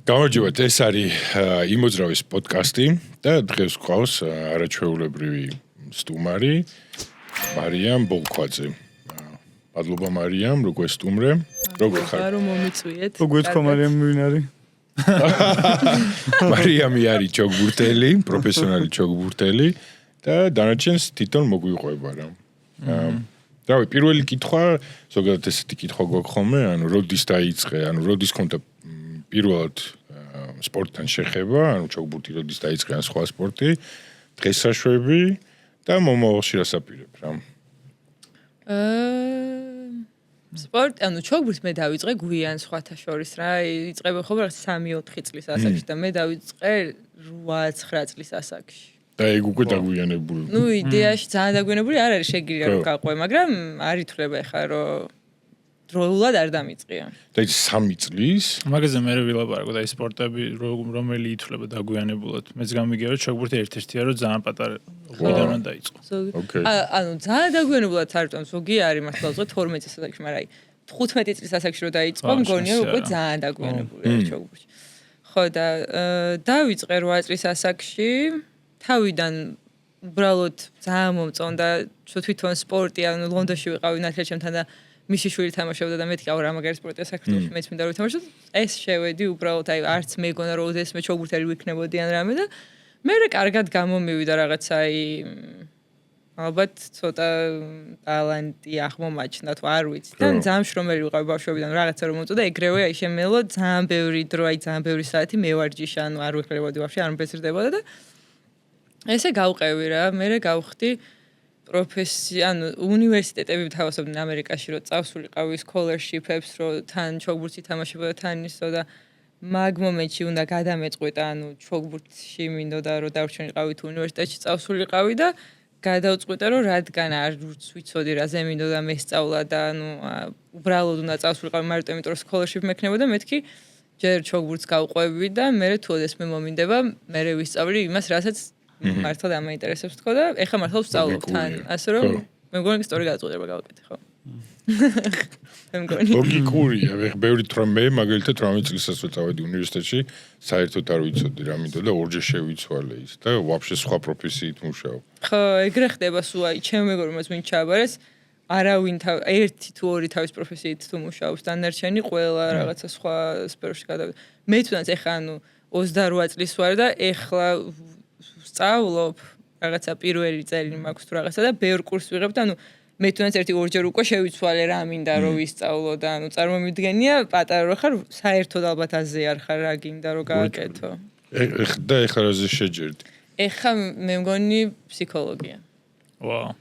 გამარჯობათ, ეს არის იმოძრავის პოდკასტი და დღეს გვყავს არაჩვეულებრივი სტუმარი მარიამ ბოლქვაძე. მადლობა მარიამ, როგორ სტუმრე? როგორ ხარ? რომ მომიწვიეთ. როგორ თქვა მარიამ ვინარი? მარიამი არის ჩოგბურთელი, პროფესიონალი ჩოგბურთელი და დანარჩენს თვითონ მოგვიყვება რა. რავი, პირველი კითხვა, ზოგადად ესეთი კითხვა გვაქვს ხოლმე, ანუ როდის დაიწყე, ანუ როდის ქონდა პირველად სპორტთან შეხება, ანუ ჩოგბურთი როდის დაიწყე ან სხვა სპორტი, დღესაშვები და მომავალში რას აპირებ რა. სპორტ, ანუ ჩოგბურთს მე დავიწყე გვიან სხვათა შორის რა, იწყება ხოლმე 3-4 წლის ასაკში და მე დავიწყე 8-9 წლის ასაკში. და ეგ უკვე დაგვიანებული. ნუ იდეაში ძალიან დაგვიანებული არ არის, შეგიძლია რომ გაყვე, მაგრამ არ ითვლება ხა რომ დროულად არ დამიწყია. და ის 3 წლის? მაგაზე მე ვილაპარაკო და ის სპორტები რომელი ითვლება დაგვიანებულად. მეც გამიგია რომ ჩოგბურთი ერთ-ერთია რომ ძალიან პატარა ღვინდანან დაიწყო. ანუ ძალიან დაგვიანებულად არ ვიტყვი, ზოგი არის მართლა 12 წლის ასაკში, მაგრამ აი 15 წლის ასაკში რომ დაიწყო, მგონია რომ უკვე ძალიან დაგვიანებულია ჩოგბურთი. ხო და დავიწყე 8 წლის ასაკში. თავიდან უბრალოდ ძალიან მომწონდა თვითონ სპორტი, ანუ ლონდონში ვიყავი ნათლიერჩემთან და მისი შვილი თამაშობდა და მეთქი რა მაგარი სპორტია საქართველოში, მეც მინდა რომ თამაშო. ეს შევედი უბრალოდ აი არც მეგონა რომ ეს მე ჩოგბურთელი ვიქნებოდი ან რამე და მე კარგად გამომივიდა რაღაცა აი ალბათ ცოტა ტალანტი აღმომაჩნდა თუ არ ვიცი. და ძალიან შრომელი ვიყავი ბავშვობიდან რაღაცა რომ მომწონდა, ეგრევე აი შემელო ძალიან ბევრი დრო, აი ძალიან ბევრი საათი მევარჯიშა, ანუ არ ვიხლებოდი ბავშვი, არ მბეცრდებოდა და ესე გავყევი რა, მე გავხდი ანუ უნივერსიტეტები ვთავაზობდნენ ამერიკაში, რომ წავსულიყავი scholarship-ებს, რომ თან ჩოგბურთი თამაშებოდა თან ისო და მაგ მომენტში უნდა გადამეწყვეტა, ანუ ჩოგბურთში მინდოდა რომ დავრჩენილიყავი თუ უნივერსიტეტში წავსულიყავი და გადავწყვეტა, რომ რადგან არ ვიცოდი რა ზე მინდოდა მესწავლა და ანუ უბრალოდ უნდა წავსულიყავი მარტო იმიტომ რომ scholarship მექნებოდა, მეთქი ჯერ ჩოგბურთს გავყვევი და მე თუ ეს მე მომინდება, მე ვისწავლი იმას, რასაც მართლა დამაინტერესებს თქო და ეხლა მართლა ვსწავლობ თან, ასე რომ მე მგონი სწორი გადაწყვეტილება გავაკეთე, ხო? მე მგონი. ლოგიკურია, ეხლა ბევრი თრა მე მაგალითად 18 წლისას ვწავედი უნივერსიტეტში, საერთოდ არ ვიცოდი რა მინდოდა და ორჯერ შევიცვალე ის და ვაფშე სხვა პროფესიით მუშაობ. ხო, ეგრე ხდება სულ აი ჩემ მეგობრებს ვინ ჩააბარეს, არავინ ერთი თუ ორი თავის პროფესიით თუ მუშაობს, დანარჩენი ყველა რაღაცა სხვა სფეროში გადავიდა. მე თუნდაც ეხლა ანუ 28 წლის ვარ და ეხლა სწავლობ რაღაცა პირველი წელი მაქვს თუ რაღაცა და ბევრ კურსს ვიღებ და ანუ მე თუნდაც ერთი ორჯერ უკვე შევიცვალე რა მინდა რომ ვისწავლო და ანუ წარმომიდგენია პატარა რო ხარ საერთოდ ალბათ აზე არ ხარ რა გინდა რომ გააკეთო. და ეხლა რაზე შეჯერდი? ეხლა მე მგონი ფსიქოლოგია. ვაუ.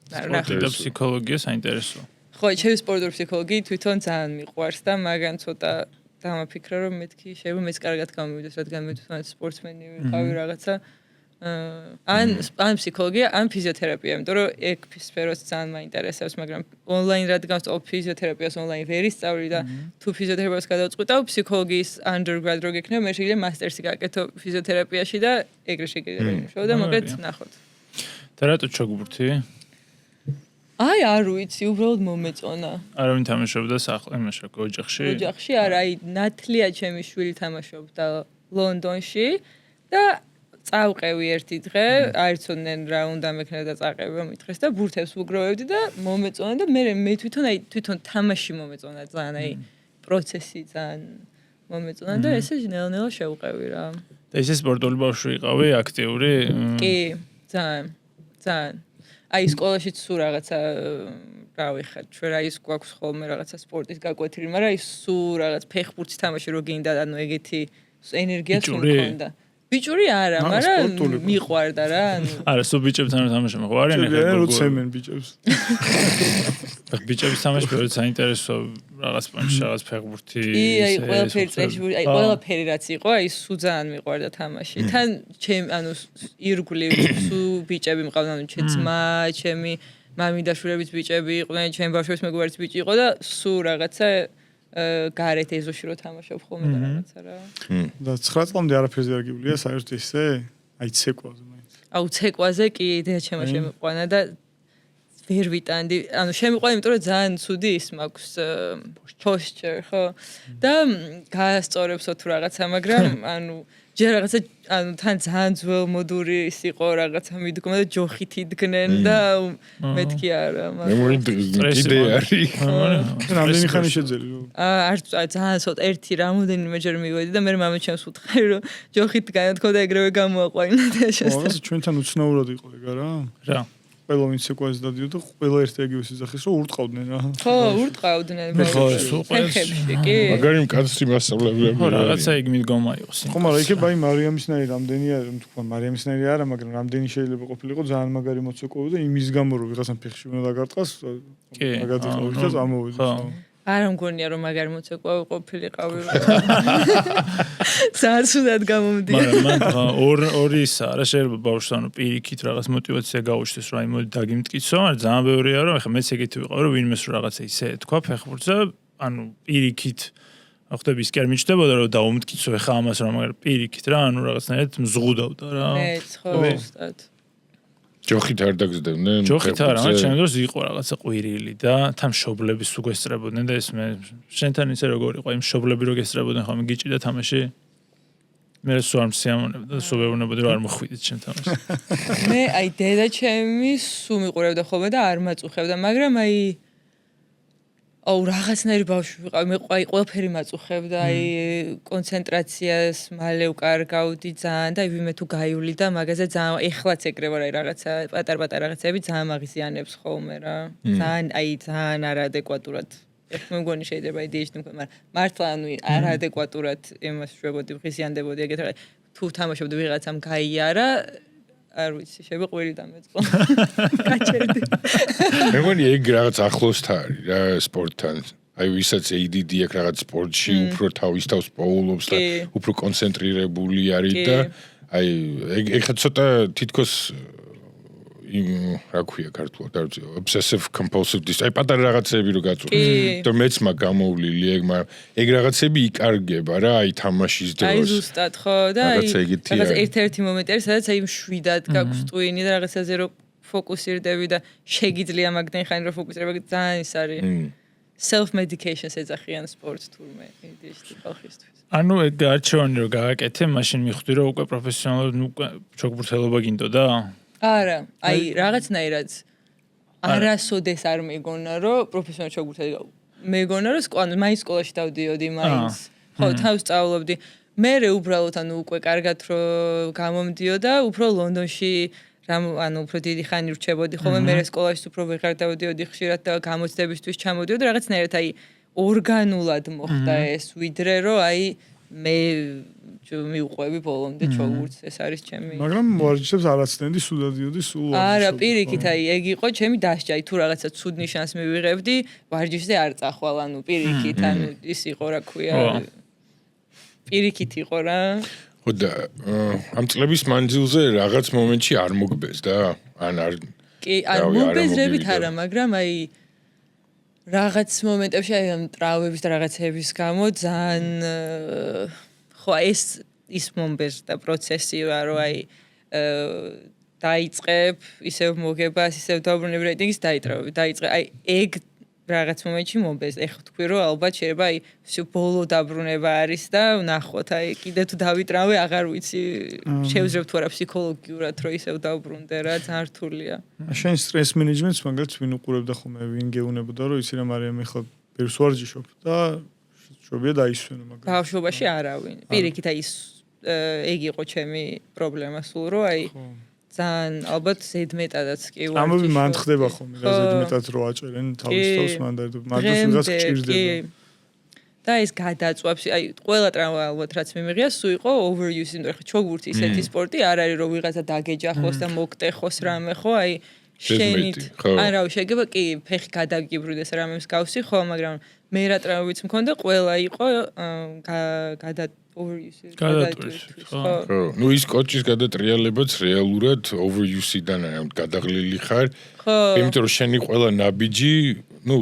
სპორტი და ფსიქოლოგია საინტერესოა. ხო, ჩემი სპორტული ფსიქოლოგია თვითონ ძალიან მიყვარს და მაგან ცოტა დამაფიქრა რომ მეთქი შეიძლება მეც კარგად გამოვიდეს, რადგან მე თვითონ სპორტსმენი ვიყავი რაღაცა ან ფსიქოლოგია, ან ფიზიოთერაპია, იმიტომ რომ ეგ სფეროც ძალიან მაინტერესებს, მაგრამ ონლაინ რადგან ვსწავლობ ფიზიოთერაპიას ონლაინ ვერ ისწავლი და თუ ფიზიოთერაპიას გადავწყვიტავ, ფსიქოლოგიის undergrad რო გექნება, მე შეიძლება მასტერსი გააკეთო ფიზიოთერაპიაში და ეგრე შეგიძლია იმუშაო და მოგეთ ნახოთ. და რატო ჩოგბურთი? აი არ ვიცი, უბრალოდ მომეწონა. არავინ თამაშობდა იმაში, ოჯახში? ოჯახში არა, აი ნათლია ჩემი შვილი თამაშობდა ლონდონში და წავყევი ერთი დღე, აირწოდნენ რა უნდა მექნება და წაყევი რომ ითხრეს და ბურთებს ვუგროვებდი და მომეწონა და მე თვითონ თამაში მომეწონა ძალიან, აი პროცესი ძალიან მომეწონა და ესე ნელ-ნელა შევყევი რა. და ესე სპორტული ბავშვი იყავი, აქტიური? კი, ძალიან. აი სკოლაშიც სულ რაღაცა რავი ხარ, ჩვენ აი გვაქვს ხოლმე რაღაცა სპორტის გაკვეთილი, მაგრამ აი სულ რაღაც ფეხბურთის თამაში რო გინდა, ანუ ეგეთი ენერგია სულ მქონდა. ბიჭური არა, მაგრამ მიყვარდა რა, ანუ. არა, სულ ბიჭებთან თამაშობ, ხო არიან ეხლა როცემენ ბიჭებს. ბიჭების თამაში ბევრად საინტერესო რაღაც პონჩი, რაღაც ფეხბურთი. აი ყველაფერი წრეში, აი ყველაფერი რაც იყო, აი სულ ძალიან მიყვარდა თამაში. თან ანუ ირგვლივ სულ ბიჭები მყავდნენ, ანუ ჩემი ძმა, ჩემი მამიდაშვილების ბიჭები იყვნენ, ჩემი ბავშვების მეგობარის ბიჭი იყო და სულ რაღაცა გარეთ ეზოში რო თამაშობ ხოლმე და რაღაცა რა. და 9 წლამდე არაფერზე არ გიბლია საერთოდ ისე, აი ცეკვაზე მაინც. აუ ცეკვაზე კი იდეა ჩემაშემოყვანა და ვერ ვიტანდი. ანუ შემიყვანე, იმიტომ რომ ძალიან ცუდი ის მაქვს posture, ხო? და გაასწორებსო თუ რაღაცა, მაგრამ ანუ ჯერ რაღაცა ანუ თან ძალიან ძველმოდური ის იყო რაღაცა მიდგომა და ჯოხით იდგნენ და მეთქი არა, მაგრამ კიდე არის. რამდენი ხანი შეძელი? არც ძალიან ცოტა ერთი რამოდენიმეჯერ მივედი და მე მამაჩემს ვუთხარი რომ ჯოხით განათქო და ეგრევე გამოაყვანა და შესაძლოა. ჩვენთან უცნაურად იყო ეგ რა. ყველა ვინც ეკვას დადიოდა, ყველა ერთი ეგივე სიზახის რომ ურტყავდნენ რა. ხო, ურტყავდნენ ბავშვებში, კი. მაგარი მკაცრი მასწავლებლები. ხო, რაღაცა იქ მიდგომა იყოს. ხო, მაგრამ იქ ბაი მარიამისნაირი რამდენია, თქვა მარიამისნაირი არა, მაგრამ რამდენი შეიძლება ყოფილიყო ძალიან მაგარი მოცეკვავი და იმის გამო რომ ვიღაცამ ფეხში უნდა დაგარტყას, მაგადი ყავით და ამოვიდეს. არა მგონია რომ მაგარი მოცეკვავი ყოფილიყავი. ძალიან სულად გამომდია. მაგრამ ორი ისა რა შეიძლება ბავშვს ანუ პირიქით რაღაც мотиваცია გაუჩნდეს რომ აი მოდი დაგიმტკიცო, მაგრამ ძალიან ბევრია რომ ეხლა მეც ეგეთი ვიყავი რომ ვინმეს რომ რაღაცა ისე თქვა ფეხბურთზე, ანუ პირიქით ახდები ის კი არ მიჩნდებოდა რომ დაუმტკიცო ეხლა ამას რომ მაგრამ პირიქით რა ანუ რაღაცნაირად მზღუდავდა რა. მეც ხო ზუსტად. ჯოხით არ დაგზდებდნენ. ჯოხით არა, მაგრამ ჩემ დროს იყო რაღაცა ყვირილი და თან მშობლები უგესწრებოდნენ და ეს მე შენთან ისე როგორ იყო, იმ მშობლები რო გესწრებოდნენ ხომ გიჭირდა თამაში? მე სულ არ მსიამოვნებდა და სულ ვეუბნებოდი რომ არ მოხვიდეთ ჩემ თამაშს. მე აი დედა ჩემი სულ მიყურებდა ხოლმე და არ მაწუხებდა, მაგრამ აი რაღაცნაირი ბავშვი ვიყავი, მე ყველაფერი მაწუხებდა, აი კონცენტრაციას მალე უკარგავდი ძალიან და ვიმე თუ გაივლი და მაგაზე ძალიან ეხლაც ეგრე ვარ, აი რაღაცა პატარ-პატარ რაღაცები ძალიან მაღიზიანებს ხოლმე რა. ძალიან არაადეკვატურად. მე მგონი შეიძლება ADHD მქონდა, მაგრამ მართლა ანუ არაადეკვატურად იმას შვებოდი, ღიზიანდებოდი ეგეთ რა. თუ თამაშობდი ვიღაცამ გაიარა არ ვიცი, შეიძლება ყვირი დამეწყო. გაჩერდი. მე მგონი ეგ რაღაც ახლოსთან არის რა სპორტთან. აი ვისაც ADD აქვს რაღაც სპორტში უფრო თავის თავს პოულობს და უფრო კონცენტრირებული არის და აი ეგ ხა ცოტა თითქოს რა ქვია ქართულად არ ვიცი obsessive compulsive disorder აი პატარა რაღაცები რო გაწუხებს და მეც მაგ გამოვლილი ეგ მაგრამ ეგ რაღაცები იკარგება რა აი თამაშის დროს აი ზუსტად ხო და აი რაღაც ერთ-ერთი მომენტი არის სადაც აი მშვიდად გაქვს ტვინი და რაღაცაზე რო ფოკუსირდები და შეგიძლია მაგდენ ხანი რო ფოკუსირება ძალიან ის არის self medication-ს ეძახიან სპორტს თურმე ADHD ხალხისთვის ანუ ეგ არჩევანი რო გააკეთე მაშინ მიხვდი რომ უკვე პროფესიონალურად ჩოგბურთელობა გინდოდა არა, აი რაღაცნაირად არასოდეს არ მეგონა რომ პროფესიონალ ჩოგბურთელი მეგონა რომ მაინც სკოლაში დავდიოდი მაინც ხო თავს სწავლობდი მე უბრალოდ ანუ უკვე კარგად რომ გამომდიოდა უფრო ლონდონში ანუ უფრო დიდი ხანი ვრჩებოდი ხოლმე მე სკოლაში უფრო ვეღარ დავდიოდი ხშირად და გამოცდებისთვის ჩამოდიოდი რაღაცნაირად აი ორგანულად მოხდა ეს ვიდრე რომ აი მე მივყვები ბოლომდე ჩოგბურთს ეს არის ჩემი მაგრამ ვარჯიშებს არაცდენდი სულ დადიოდი სულ არა პირიქით აი ეგ იყო ჩემი დასჯა თუ რაღაცა ცუდ ნიშანს მივიღებდი ვარჯიშზე არ წახვალ ანუ პირიქით ანუ ის იყო რა ქვია პირიქით იყო რა ხო და ამ წლების მანძილზე რაღაც მომენტში არ მოგბეს და ან არ კი არ მოგბეზრებით არა მაგრამ აი რაღაც მომენტებში აი ამ ტრავმების და რაღაცების გამო ძალიან ხო ის მომბეზრდა პროცესი რომ აი დაიწყებ ისევ მოგებას ისევ დაუბრუნებ რეიტინგის დაიწყე აი ეგ რაღაც მომენტში მომბეზრდა ეხლა თქვი რომ ალბათ შეიძლება აი ბოლო დაბრუნება არის და ნახოთ აი კიდე თუ დავიტრამვე აღარ ვიცი შევძრებ თუ არა ფსიქოლოგიურად რომ ისევ დაუბრუნდე რა ძალიან რთულია შენ სტრეს მენეჯმენტს მაგალითად ვინ უყურებდა ხოლმე ვინ გეუნებოდა რომ ისი რა მარიამ ეხლა ბევრს ვარჯიშობ და შობია დაისვენო მაგრამ ბავშვობაში არავინ პირიქით აი ეგ იყო ჩემი პრობლემა სულ რომ აი ძალიან ალბათ ზედმეტადაც კი ვარჯიშობ ამბობი მან ხდება ხოლმე რა ზედმეტად რო აჭერენ თავის თავს მან და მაგას ვიღაც გჭირდება და ეს გადაწვავს აი ყველა ტრავმა ალბათ რაც მიმიღია სულ იყო overuse იმიტომ რომ ჩოგბურთი ისეთი სპორტი არ არის რომ ვიღაცა დაგეჯახოს და მოგტეხოს რამე ხო აი შენით არა შეიძლება კი ფეხი გადაგიბრუნდეს რამე მსგავსი ხო მაგრამ მე რა ტრავმებიც მქონდა ყველა იყო გადატვირთვის ხო ნუ ის კოჩის გადატრიალებაც რეალურად overuse-დან გადაღლილი ხარ იმიტომ რომ შენი ყველა ნაბიჯი ნუ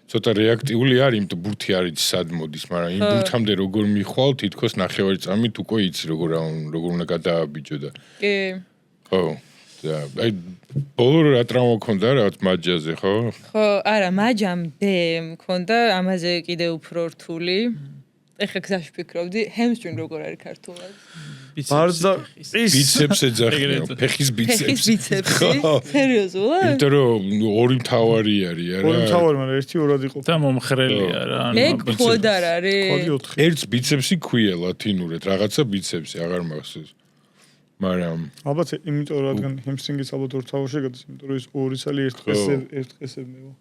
ცოტა რეაქტიული არის იმიტომ ბურთი არის სად მოდის მაგრამ იმ ბურთამდე როგორ მიხვალ თითქოს ნახევარი წამით უკვე იცი როგორ უნდა გადააბიჯო და კი ხო აი ბოლო რა ტრაუმა მქონდა რაღაც მაჯაზე, ხო? ხო, არა, მაჯამდე მქონდა ამაზე კიდე უფრო რთული. ეხლა გზაში ვფიქრობდი, hamstring როგორ არის ქართულად? ბარძა ბიცეპს ეძახიან, ფეხის ბიცეპს. ფეხის ბიცეპსი? სერიოზულად? იმიტომ რომ ორი მთავარი არის, არა? ორი მთავარი, მაგრამ ერთი ორად იყო. და მომხრელია რა. ეგ ხოდარ არის. ხოდი 4. ერთს ბიცეპსი ქვია ლათინურად, რაღაცა ბიცეპსი, აღარ მახსოვს. მაგრამ ალბათ იმიტომ რადგან hamstring-ის ალბათ ორ თავში შეგადის, იმიტომ რომ ის ორი ცალი ერთ დღეს ემევა.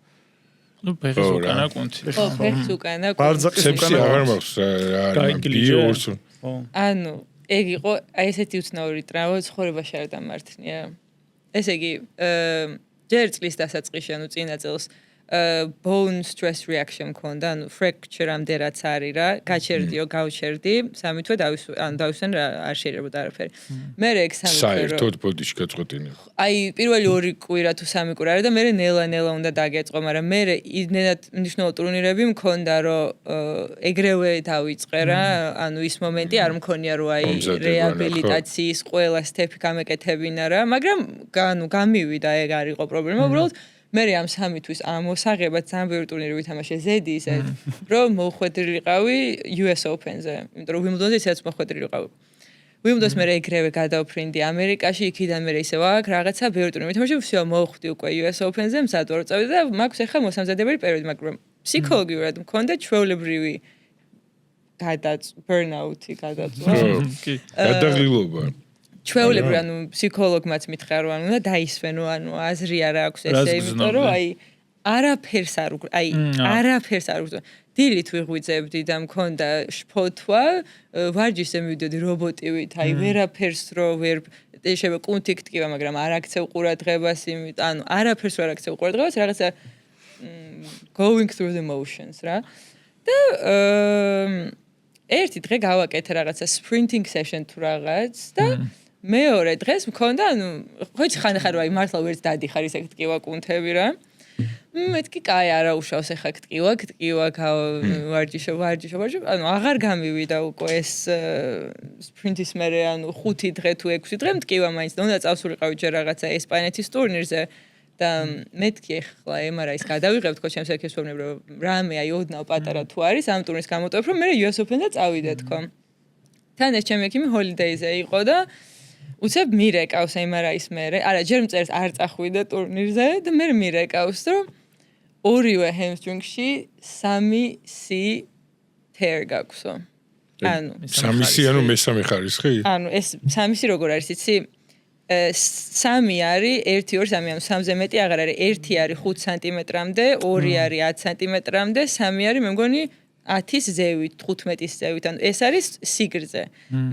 ნუ ფეხის უკანა კუნთი. ხო, ფეხის უკანა კუნთი. ბარძაყის ბიცეპსი უკანა აღარ მახსოვს, რა. ანუ ეგ იყო აი ესეთი უცნაური ტრავმა ცხოვრებაში არ დამართნია. ესე იგი, ჯერ წლის დასაწყისში, ანუ წინა წელს bone stress reaction მქონდა, ანუ fracture-ამდე რაც არის რა, გაჩერდიო, გავჩერდი, სამი თვე დავისვენ რა არ შეიძლება არაფერი. მე ეგ სამი თვე საერთოდ ბოდიში გაწყვეტინე. აი პირველი 2 კვირა თუ 3 კვირა არის და მე ნელა უნდა დაგეწყო, მაგრამ მე იმდენად მნიშვნელოვანი ტურნირები მქონდა, რომ ეგრევე დავიწყე რა, ანუ ის მომენტი არ მქონია, რომ აი რეაბილიტაციის ყველა სტეპი გამეკეთებინა რა, მაგრამ გამივიდა, ეგ არ იყო პრობლემა, უბრალოდ მე ამ 3 თვის ამოსაღებად ძალიან ბევრი ტურნირი ვითამაშე ზედი ისე, რომ მოხვედრილიყავი US Open-ზე, იმიტომ რომ Wimbledon-ზე ისეც მოხვედრილიყავი. Wimbledon-ს მე ეგრევე გადავფრინდი ამერიკაში, იქიდან მე ისევ აქ რაღაცა ბევრი ტურნირი ვითამაშე, всё, მოვხვდი უკვე US Open-ზე, მზად ვარ წავედი და მაქვს ახლა მოსამზადებელი პერიოდი, მაგრამ ფსიქოლოგიურად მქონდა ჩვეულებრივი burnout-ი გადაწვა. გადაღლილობა. ჩვეულებრივ ანუ ფსიქოლოგმაც მითხრა რომ უნდა დაისვენო ანუ აზრი არ აქვს ესე იმიტომ რომ აი არაფერს არ უგზნო დილით ვიღვიძებდი და მქონდა შფოთვა ვარჯიშზე მივიდოდი რობოტივით აი ვერაფერს რო ვერ შეიძლება კუნთი გტკივა მაგრამ არ აქცევ ყურადღებას ანუ არაფერს ვერ აქცევ ყურადღებას რაღაცა going through the motions რა და ერთი დღე გავაკეთე რაღაცა sprinting session თუ რაღაც და მეორე დღეს მქონდა, ანუ ხოჭი ხანახარ აი მართლა ვერც დადიხარ ისე გტკივა კუნთები რა. მეთქი კაი არა უშავს ახლა გტკივა, ვარჯიშო, ანუ აღარ გამივიდა უკვე ეს სპრინტის მერე, ანუ 5 დღე თუ 6 დღე მტკივა მაინც და უნდა წავსულიყავი ჯერ რაღაცა ესპანეთის ტურნირზე და მეთქი ახლა MRI-ს გადავიღებ თქო ჩემს ეკეს ვეუბნები რომ რამე აი ოდნავ პატარა თუ არის ამ ტურნირს გამოტოვებ რომ მე US Open-და წავიდე თქო. თან ეს ჩემი ექიმი holidays-ზე იყო და უცებ მირეკავს MRI-ის მერე. არა, ჯერ მწერს არ წახვიდე ტურნირზე და მე მირეკავს, რომ ორივე hamstring-ში 3C tear გაქვსო. ანუ 3C ანუ მესამე ხარისხი? ანუ ეს 3C როგორ არის, იცი? 3 არის 1 2 3 ანუ 3-ზე მეტი აღარ არის. 1 არის 5 სანტიმეტრამდე, 2 არის 10 სანტიმეტრამდე, 3 არის მე მგონი 10-ის ზევით, 15-ის ზევით, ანუ ეს არის სიგრძე.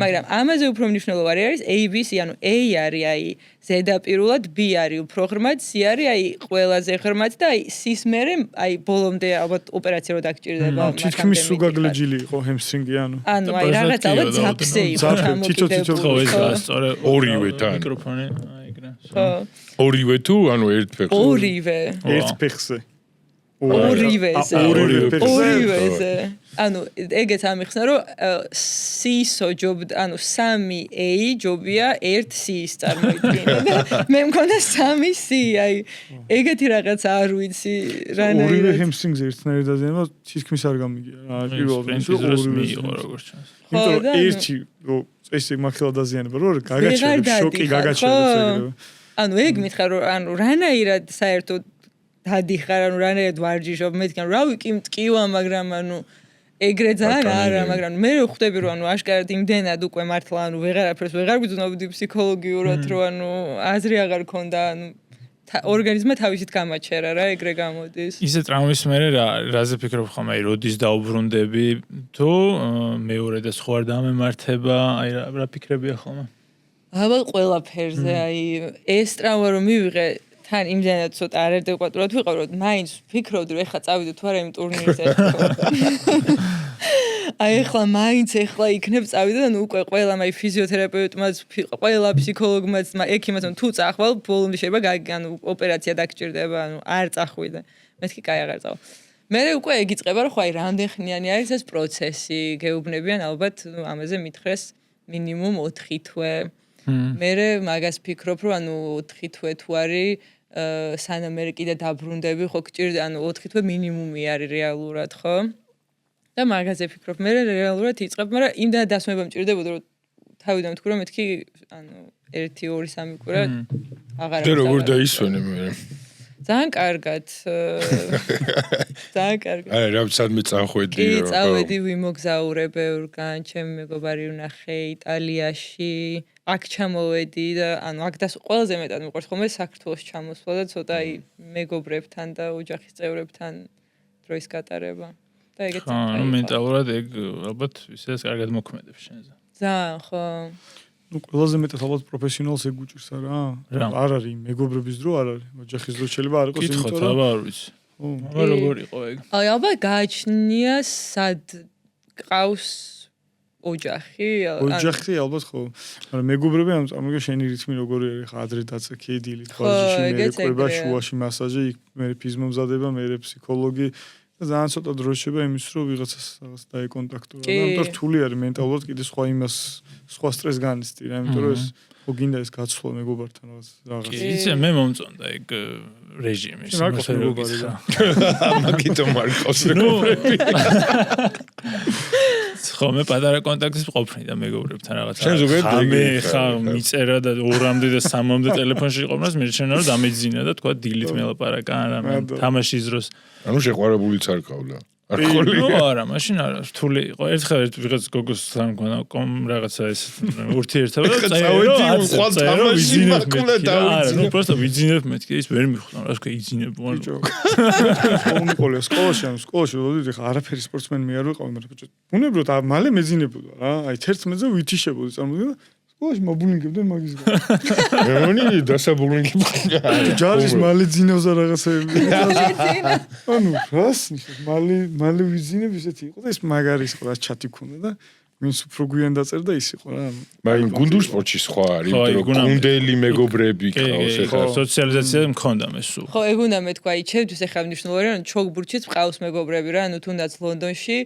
მაგრამ ამაზე უფრო მნიშვნელოვანი არის ABC, ანუ A არის აი ზედაპირულად, B არის უფრო ღრმად, C არის აი ყველაზე ღრმად და აი C-ს მერე აი ბოლომდე ალბათ ოპერაცია რო დაგჭირდება. თითქმის სუგაგლეჯილი იყო hamstring-ი, ანუ. ანუ აი რაღაც ალბათ ძაფზე იყო თითო ხო ეს გასწორე ორივე თან. მიკროფონი აი ეგრა. ხო. ორივე თუ ანუ ერთ ფეხზე? ორივე. ერთ ფეხზე. ორივეზე. ანუ ეგეც ამიხსნა რომ C-სო ჯობ ანუ 3A ჯობია 1C-ს წარმოიდგინე. მე მქონდა 3C, აი ეგეთი რაღაც არ ვიცი რანაირად. ორივე hamstring-ზე ერთნაირად დაზიანება თითქმის არ გამიგია რა. პირველად ორივე იყო როგორც ჩანს. იმიტომ რომ ერთი ესე მახელა დაზიანება რომ გაგაჩერებს შოკი გაგაჩერებს ეგრევე. ანუ ეგ მითხრა რომ ანუ რანაირად საერთოდ დადიხარ ანუ რანაირად ვარჯიშობ მეთქი ანუ რავი კი მტკივა მაგრამ ანუ ეგრე ძალიან არა მაგრამ მე რო ხვდები რომ ანუ აშკარად იმდენად უკვე მართლა ანუ ვეღარაფერს ვეღარ გძნობდი ფსიქოლოგიურად რომ ანუ აზრი აღარ ქონდა ანუ ორგანიზმმა თავისით გამაჩერა რა ეგრე გამოდის ისე ტრაუმის მერე რაზე ფიქრობ ხომ აი როდის დაუბრუნდები თუ მეორე და სხვა არ დამემართება აი რა ფიქრებია ხოლმე ალბათ ყველაფერზე აი ეს ტრაუმა რომ მივიღე თან იმდენად ცოტა არ ადეკვატურად ვიყავ რომ მაინც ვფიქრობდი რომ ეხლა წავიდე თუ არა იმ ტურნირზე აი ეხლა მაინც ეხლა იქნებ წავიდე და ნუ უკვე ყველა მაი ფიზიოთერაპევტმაც ყველა ფსიქოლოგმაც ექიმაც თუ წახვალ ბოლომდე შეიძლება ანუ ოპერაცია დაგჭირდება ანუ არ წახვიდე მეთქი კაი აღარ წავა მე უკვე ეგ იწყება რომ ხო აი რამდენ ხნიანი არის ეს პროცესი გეუბნებიან ალბათ ნუ ამაზე მითხრეს მინიმუმ 4 თვე მე მაგას ფიქრობ, რომ ანუ 4 თვე თუ არის სანამ მე კიდე დაბრუნდები, ხო გჭირდა, ანუ 4 თვე მინიმუმი არის რეალურად, ხო? და მაგაზე ფიქრობ, მე რეალურად იწყებ, მაგრამ იმდან დასვენება მჭირდებოდა, რომ თავიდან ვთქვი, რომ მეთქი, ანუ 1, 2, 3 კვირა აღარ არის. და როგორ დაისვენე მე? ძალიან კარგად. ძალიან კარგად. არა, რამცადმე წახვედი. კი, წავედი ვიმოგზაურე ბევრგან, ჩემი მეგობარი ვნახე იტალიაში, აქ ჩამოვედი და ანუ აქ ყველაზე მეტად მიყვარს ხოლმე საქართველოს ჩამოსვლა და ცოტა აი მეგობრებთან და ოჯახის წევრებთან დროის გატარება. და ეგეც ანუ მენტალურად ეგ ალბათ ისე კარგად მოქმედებს შენზე. ძალიან ხო. ну ყველაზე მეტად ალბათ პროფესიონალს ეგ უჭირს არა? არ არის მეგობრების დრო არ არის. ოჯახის დრო შეიძლება არ იყოს იმიტომ რომ აბა არ ვიცი. აბა როგორ იყო ეგ? აი ალბათ გააჩნია სად ყავს ოჯახი? ოჯახი ალბათ ხო. მაგრამ მეგობრები ამ წარმოგე შენი რითმი როგორი არის ხა ადრე დაწექი დილით ხვალში მე ყვება შუაში მასაჟი მე ფიზმომზადება მე ფსიქოლოგი და ძალიან ცოტა დრო შეება იმის რომ ვიღაცას რაღაც დაეკონტაქტო რა. ამიტომ რთული არის მენტალურად კიდე სხვა იმას სხვა სტრესს განიცდი რა. იმიტომ რომ ეს ხო გინდა ეს გაცვლა მეგობართან რაღაც. კი, იცი მე მომწონდა ეგ რეჟიმი. მარკოს მეგობარი და მაგითო მარკოს მეგობრები. ხო მე პატარა კონტაქტის ყოფნი და მეგობრებთან რაღაცა. შენ ზოგადად მე ხა მიწერა და 2-მდე და 3-მდე ტელეფონში იყვნენ, მე შენა რომ დამეძინა და თქვა დილით მელაპარაკა რა თამაშის დროს. ანუ შეყვარებულიც არ ყავდა. არ ხოლია. ნუ არა, მაშინ არა, რთული იყო. ერთხელ ვიღაც გოგოს თან მქონა რაღაცა ეს ურთიერთობა და წავედი სხვა თამაში მაქულა დავიძინე. ნუ პროსტო ვიძინებ მეთქი ის ვერ მიხვდა, რა თქმა იძინებ ვარ. სკოლაში სკოლაში როდი ხა არაფერი სპორტსმენი არ ვიყავი, მაგრამ ბიჭო, უნებრივად მალე მეძინებოდა რა. აი 11-ზე ვითიშებოდი წარმოგიდგენთ. სკოლაში მაბულინგებდნენ მაგის გამო. მე მგონი დასაბულინგებ. ჯარის მალე ძინავს და რაღაცები. ანუ რას ნიშნავს მალე ვიძინებ ისეთი იყო და ეს მაგარი იყო რა ჩატი ქონდა და ვინც უფრო გვიან დაწერდა ის იყო რა. მაგრამ გუნდურ სპორტში სხვა არის, რომ გუნდელი მეგობრები ყავს ეხლა. სოციალიზაცია მქონდა მე სულ. ხო, ეგ უნდა მეთქვა, აი ჩემთვის ახლა მნიშვნელოვანია, რომ ჩოგბურჩიც ყავს მეგობრები რა, ანუ თუნდაც ლონდონში,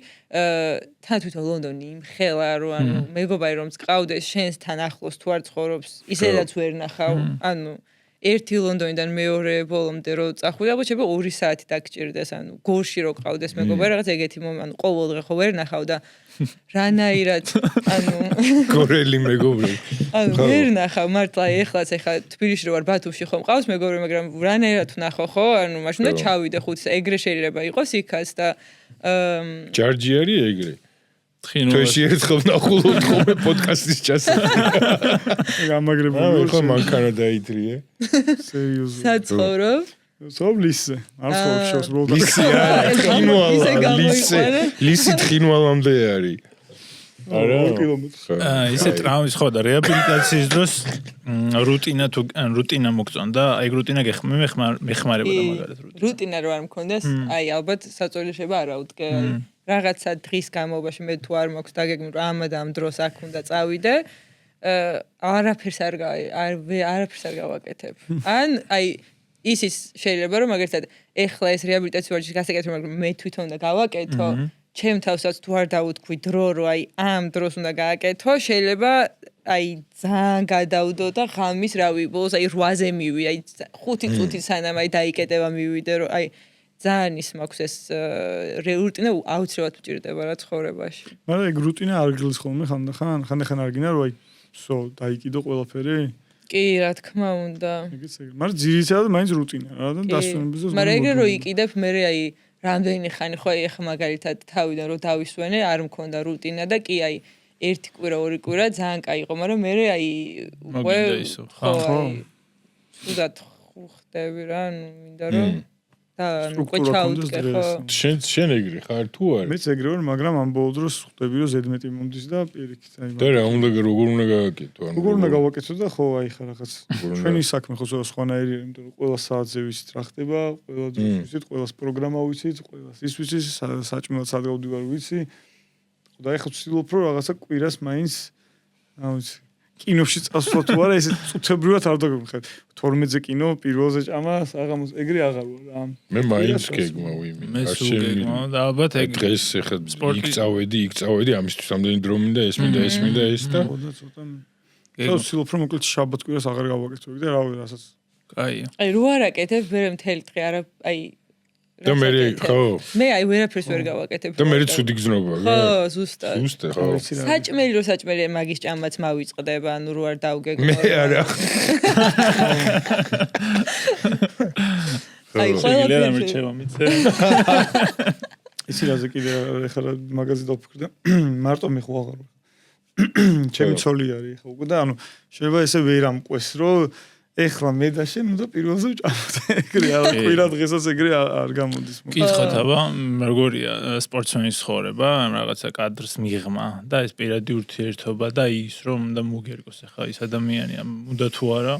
თან თვითონ ლონდონი იმხელა, რომ ანუ მეგობარი რომ წყავდეს შენსთან ახლოს თუ არ ცხოვრობს, ისედაც ვერ ნახავ, ანუ ერთი ლონდონიდან მეორე ბოლომდე რო წახვიდა, ალბათ შეიძლება 2 საათი დაგჭირდეს, ანუ გორში რო ყავდეს მეგობარი, რაღაც ეგეთი ანუ ყოველდღე ხო ვერ ნახავ და რანაირად, ანუ გორელი მეგობრები. ანუ ვერ ნახავ, მართლა ეხლაც თბილისში რო ვარ ბათუმში ხომ ყავს მეგობრები, მაგრამ რანაირად ვნახო ხო, ანუ მაშინ და ჩავიდე 5 ეგრე შეიძლება იყოს იქაც და ჯარჯი არის ეგრე. თხინულში. თოში ერთხელ ნახულობთ ხოლმე პოდკასტის ჩასახი. გამაგრებული ხო მანქანა დაიდრიე. სერიოზულად. საცხოვრობ? სობლისზე. არ ცხოვრობ შოს როლ და ლისი არა, თხინვალა, ლისი თხინვალამდე არის. არა, ისე ტრავმის ხო და რეაბილიტაციის დროს რუტინა მოგწონდა, აი რუტინა მეხმარებოდა მაგალითად რუტინა. რუტინა რო არ მქონდეს, აი ალბათ საწოლი შეიძლება არ ავდგე. რაღაცა დღის განმავლობაში მე თუ არ მაქვს დაგეგმილი რომ ამ და ამ დროს აქ უნდა წავიდე, არაფერს არ გავაკეთებ. ან აი ისიც შეიძლება რომ მაგალითად ეხლა ეს რეაბილიტაცია ვარჯიშის გასაკეთებელი, მაგრამ მე თვითონ უნდა გავაკეთო, ჩემ თავსაც თუ არ დავუთქვი დრო რომ აი ამ დროს უნდა გააკეთო, შეიძლება აი ძალიან გადავდო და ღამის რავი ბოლოს აი 8-ზე მივი, აი 5 წუთი სანამ აი დაიკეტება მივიდე რომ აი ძალიან ის მაქვს ეს რუტინა აუცილებლად მჭირდება რა ცხოვრებაში. მაგრამ ეგ რუტინა არ გლის ხოლმე ხანდახან არ გინა რომ აი სო დაიკიდო ყველაფერი? კი, რა თქმა უნდა. ეგეც ეგრე. მაგრამ ძირითადად მაინც რუტინა რა და დასვენების დროს. მაგრამ ეგრე რო იყიდებ, მე აი რამდენი ხანი ხო აი ახლა მაგალითად თავიდან რო დავისვენე, არ მქონდა რუტინა და კი აი 1 კვირა 2 კვირა ძალიან კაი იყო, მაგრამ მე აი უკვე ხო სულად ხდები რა, ნუ მინდა რომ და უკვე ჩაუდგე ხო. შენ ეგრე ხარ თუ არა? მეც ეგრე ვარ, მაგრამ ამ ბოლო დროს ხვდები რომ ზედმეტი მომდის და პირიქით აი. და რა უნდა როგორ უნდა გავაკეთო? როგორ უნდა გავაკეთო და ხო აი ხა რაღაც ჩვენი საქმე ხო სხვანაირი, იმიტომ რომ ყველა საათზე ვიცით რა ხდება, ყველა დროს ვიცით, ყველას პროგრამა ვიცით, ყველას ის ვიცით, საჭმელად სად გავდივარ ვიცი. და ეხლა ვცდილობ რომ რაღაცა კვირას მაინც რა ვიცი კინოში წასვლა თუ არა ესე წუთებრივად არ დაგმხებ 12-ზე კინო პირველზე ჭამა საღამოს ეგრე აღარ ვარ რა მე მაინც გეგმა ვიმი მე სულ გეგმა და ალბათ ეგ დღეს ეხლა იქ წავედი ამისთვის ამდენი დრო მინდა ეს და ვცდილობ რომ მოკლედ შაბათ-კვირას აღარ გავაკეთებ და რავი რასაც კაია. აი რო არ აკეთებ ვერ მთელი დღე არა აი და მე ხო მე აი ვერაფერს ვერ გავაკეთებ და მე ცუდი გზნობა ხო ზუსტად ხო საჭმელი მაგის ჭამაც მავიწყდება ანუ რო არ დავგეგმო მე არა აი ყველა მერჩევა მიცე ისი რაზე კიდე ახლა მაგაზე დავფიქრდა მარტო მე ხო აღარ ჩემი ცოლი არის ხო და ანუ შეიძლება ესე ვერ ამყვეს რომ ეხლა მე და შენ უნდა პირველზე ვჭამოთ ეგრე არა კვირა დღესაც ეგრე არ გამოდის კითხოთ აბა როგორია სპორტსმენის ცხოვრება რაღაცა კადრს მიღმა და ეს პირადი ურთიერთობა და ის რომ უნდა მოგერგოს ახლა ის ადამიანია უნდა თუ არა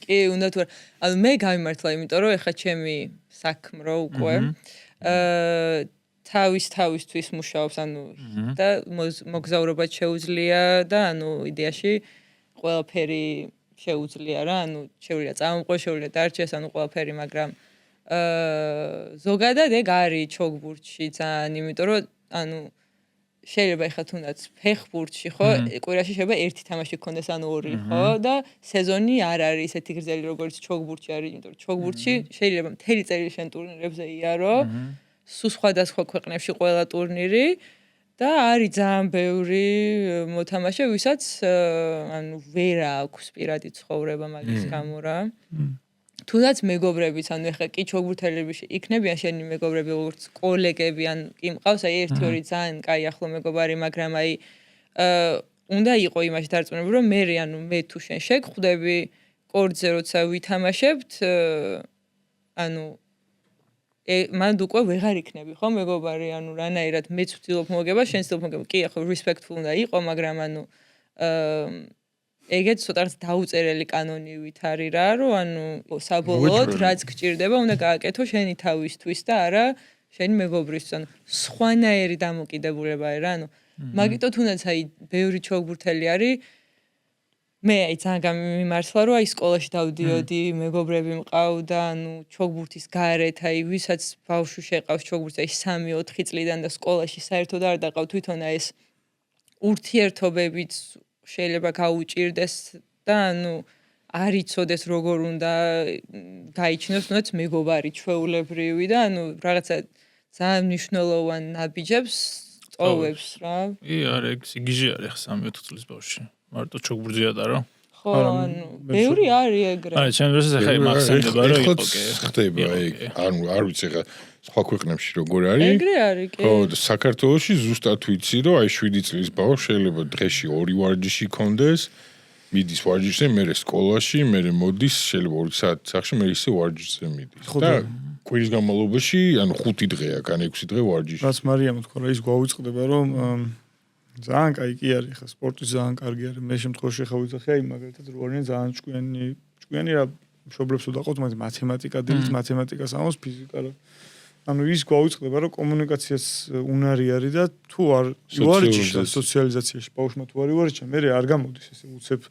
კი უნდა თუ არა ანუ მე გამიმართლა იმიტომ რომ ახლა ჩემი საქმრო უკვე თავისთვის მუშაობს ანუ და მოგზაურობა შეუძლია და ანუ იდეაში ყველაფერი შეუძლია რა, ანუ შეუძლია წამოყვე, შეუძლია დარჩეს, ანუ ყველაფერი, მაგრამ ზოგადად ეგ არის ჩოგბურთში ძალიან, იმიტომ რომ ანუ შეიძლება ეხლა თუნდაც ფეხბურთში, ხო, კვირაში შეიძლება ერთი თამაში გქონდეს, ანუ ორი, ხო, და სეზონი არ არის ესეთი გრძელი, როგორც ჩოგბურთში არის, იმიტომ რომ ჩოგბურთში შეიძლება მთელი წელი შენ ტურნირებზე იარო, სულ სხვადასხვა ქვეყნებში ყველა ტურნირი და არის ძალიან ბევრი მოთამაშე, ვისაც ანუ ვერ აქვს პირადი ცხოვრება მაგის გამო რა. თუნდაც მეგობრებიც, ანუ ეხლა კი ჩოგბურთელები იქნებიან შენი მეგობრები, როგორც კოლეგები, ან კი მყავს აი ერთი-ორი ძალიან კაი ახლო მეგობარი, მაგრამ აი უნდა იყო იმაში დარწმუნებული, რომ მე თუ შენ შეგხვდები კორტზე, როცა ვითამაშებთ, ანუ მანდ უკვე ვეღარ იქნები, ხო, მეგობარი, ანუ რანაირად მეც ვცდილობ მოგება, შენ ვცდილობ მოგება. კი, ახლა respectful უნდა იყო, მაგრამ ანუ ეგეც ცოტა დაუწერელი კანონივით არის რა, რომ ანუ საბოლოოდ რაც გჭირდება, უნდა გააკეთო შენი თავისთვის და არა შენი მეგობრისთვის. ანუ სხვანაირი დამოკიდებულება არის რა, ანუ მაგიტო თუნდაც აი ბევრი ჩოგბურთელი არის მე აი ძალიან გამიმართლა რომ აი სკოლაში დავდიოდი, მეგობრები მყავდა, ანუ ჩოგბურთის გარეთ, აი ვისაც ბავშვი შეყავს ჩოგბურთს, აი 3-4 წლიდან და სკოლაში საერთოდ არ დაყავ თვითონ აი ეს ურთიერთობებიც შეიძლება გაუჭირდეს და ანუ არ იცოდეს როგორ უნდა გაიჩინოს, თუნდაც მეგობარი ჩვეულებრივი და ანუ რაღაცა ძალიან მნიშვნელოვან ნაბიჯებს წოვებს რა. კი, არა, ეგ სიგიჟე არის 3-4 წლის ბავშვში. მარტო ჩოგბურთზეა და რა. ხო, ანუ ბევრი არის ეგრე. არა, ჩემს დროს ახლა იმახსენდება რომ იყო კი. ხდება ეგ. ანუ არ ვიცი ხა სხვა ქვეყნებში როგორ არის. ეგრე არის კი. ხო, საქართველოში ზუსტად ვიცი რომ აი 7 წლის ბავშვი შეიძლება დღეში 2 ვარჯიში კონდეს. მიდის ვარჯიშზე, მე სკოლაში, მე მოდის შეიძლება 2 საათი სახში, მე ისე ვარჯიშზე მიდის. და კვირის განმავლობაში, ანუ 5 დღეა, ან 6 დღე ვარჯიში. რაც მარიამ თქვა რა ის გვაუწყდება რომ ძალიან კაი კი არის ხა სპორტი ძალიან კარგი არის. მე შემთხვევაში ხა ვიძახე აი მაგალითად რო არიან ძალიან ჭკვიანი რა მშობლებს უდაყოთ მაგ მათემატიკა დილით მათემატიკას ამოს ფიზიკა რა. ანუ ის გვაუწყდება რომ კომუნიკაციას უნარი არის და თუ არ ვარჯიშა სოციალიზაციაში ბავშვმა თუ არ ვარჯიშა მე არ გამოდის ესე უცებ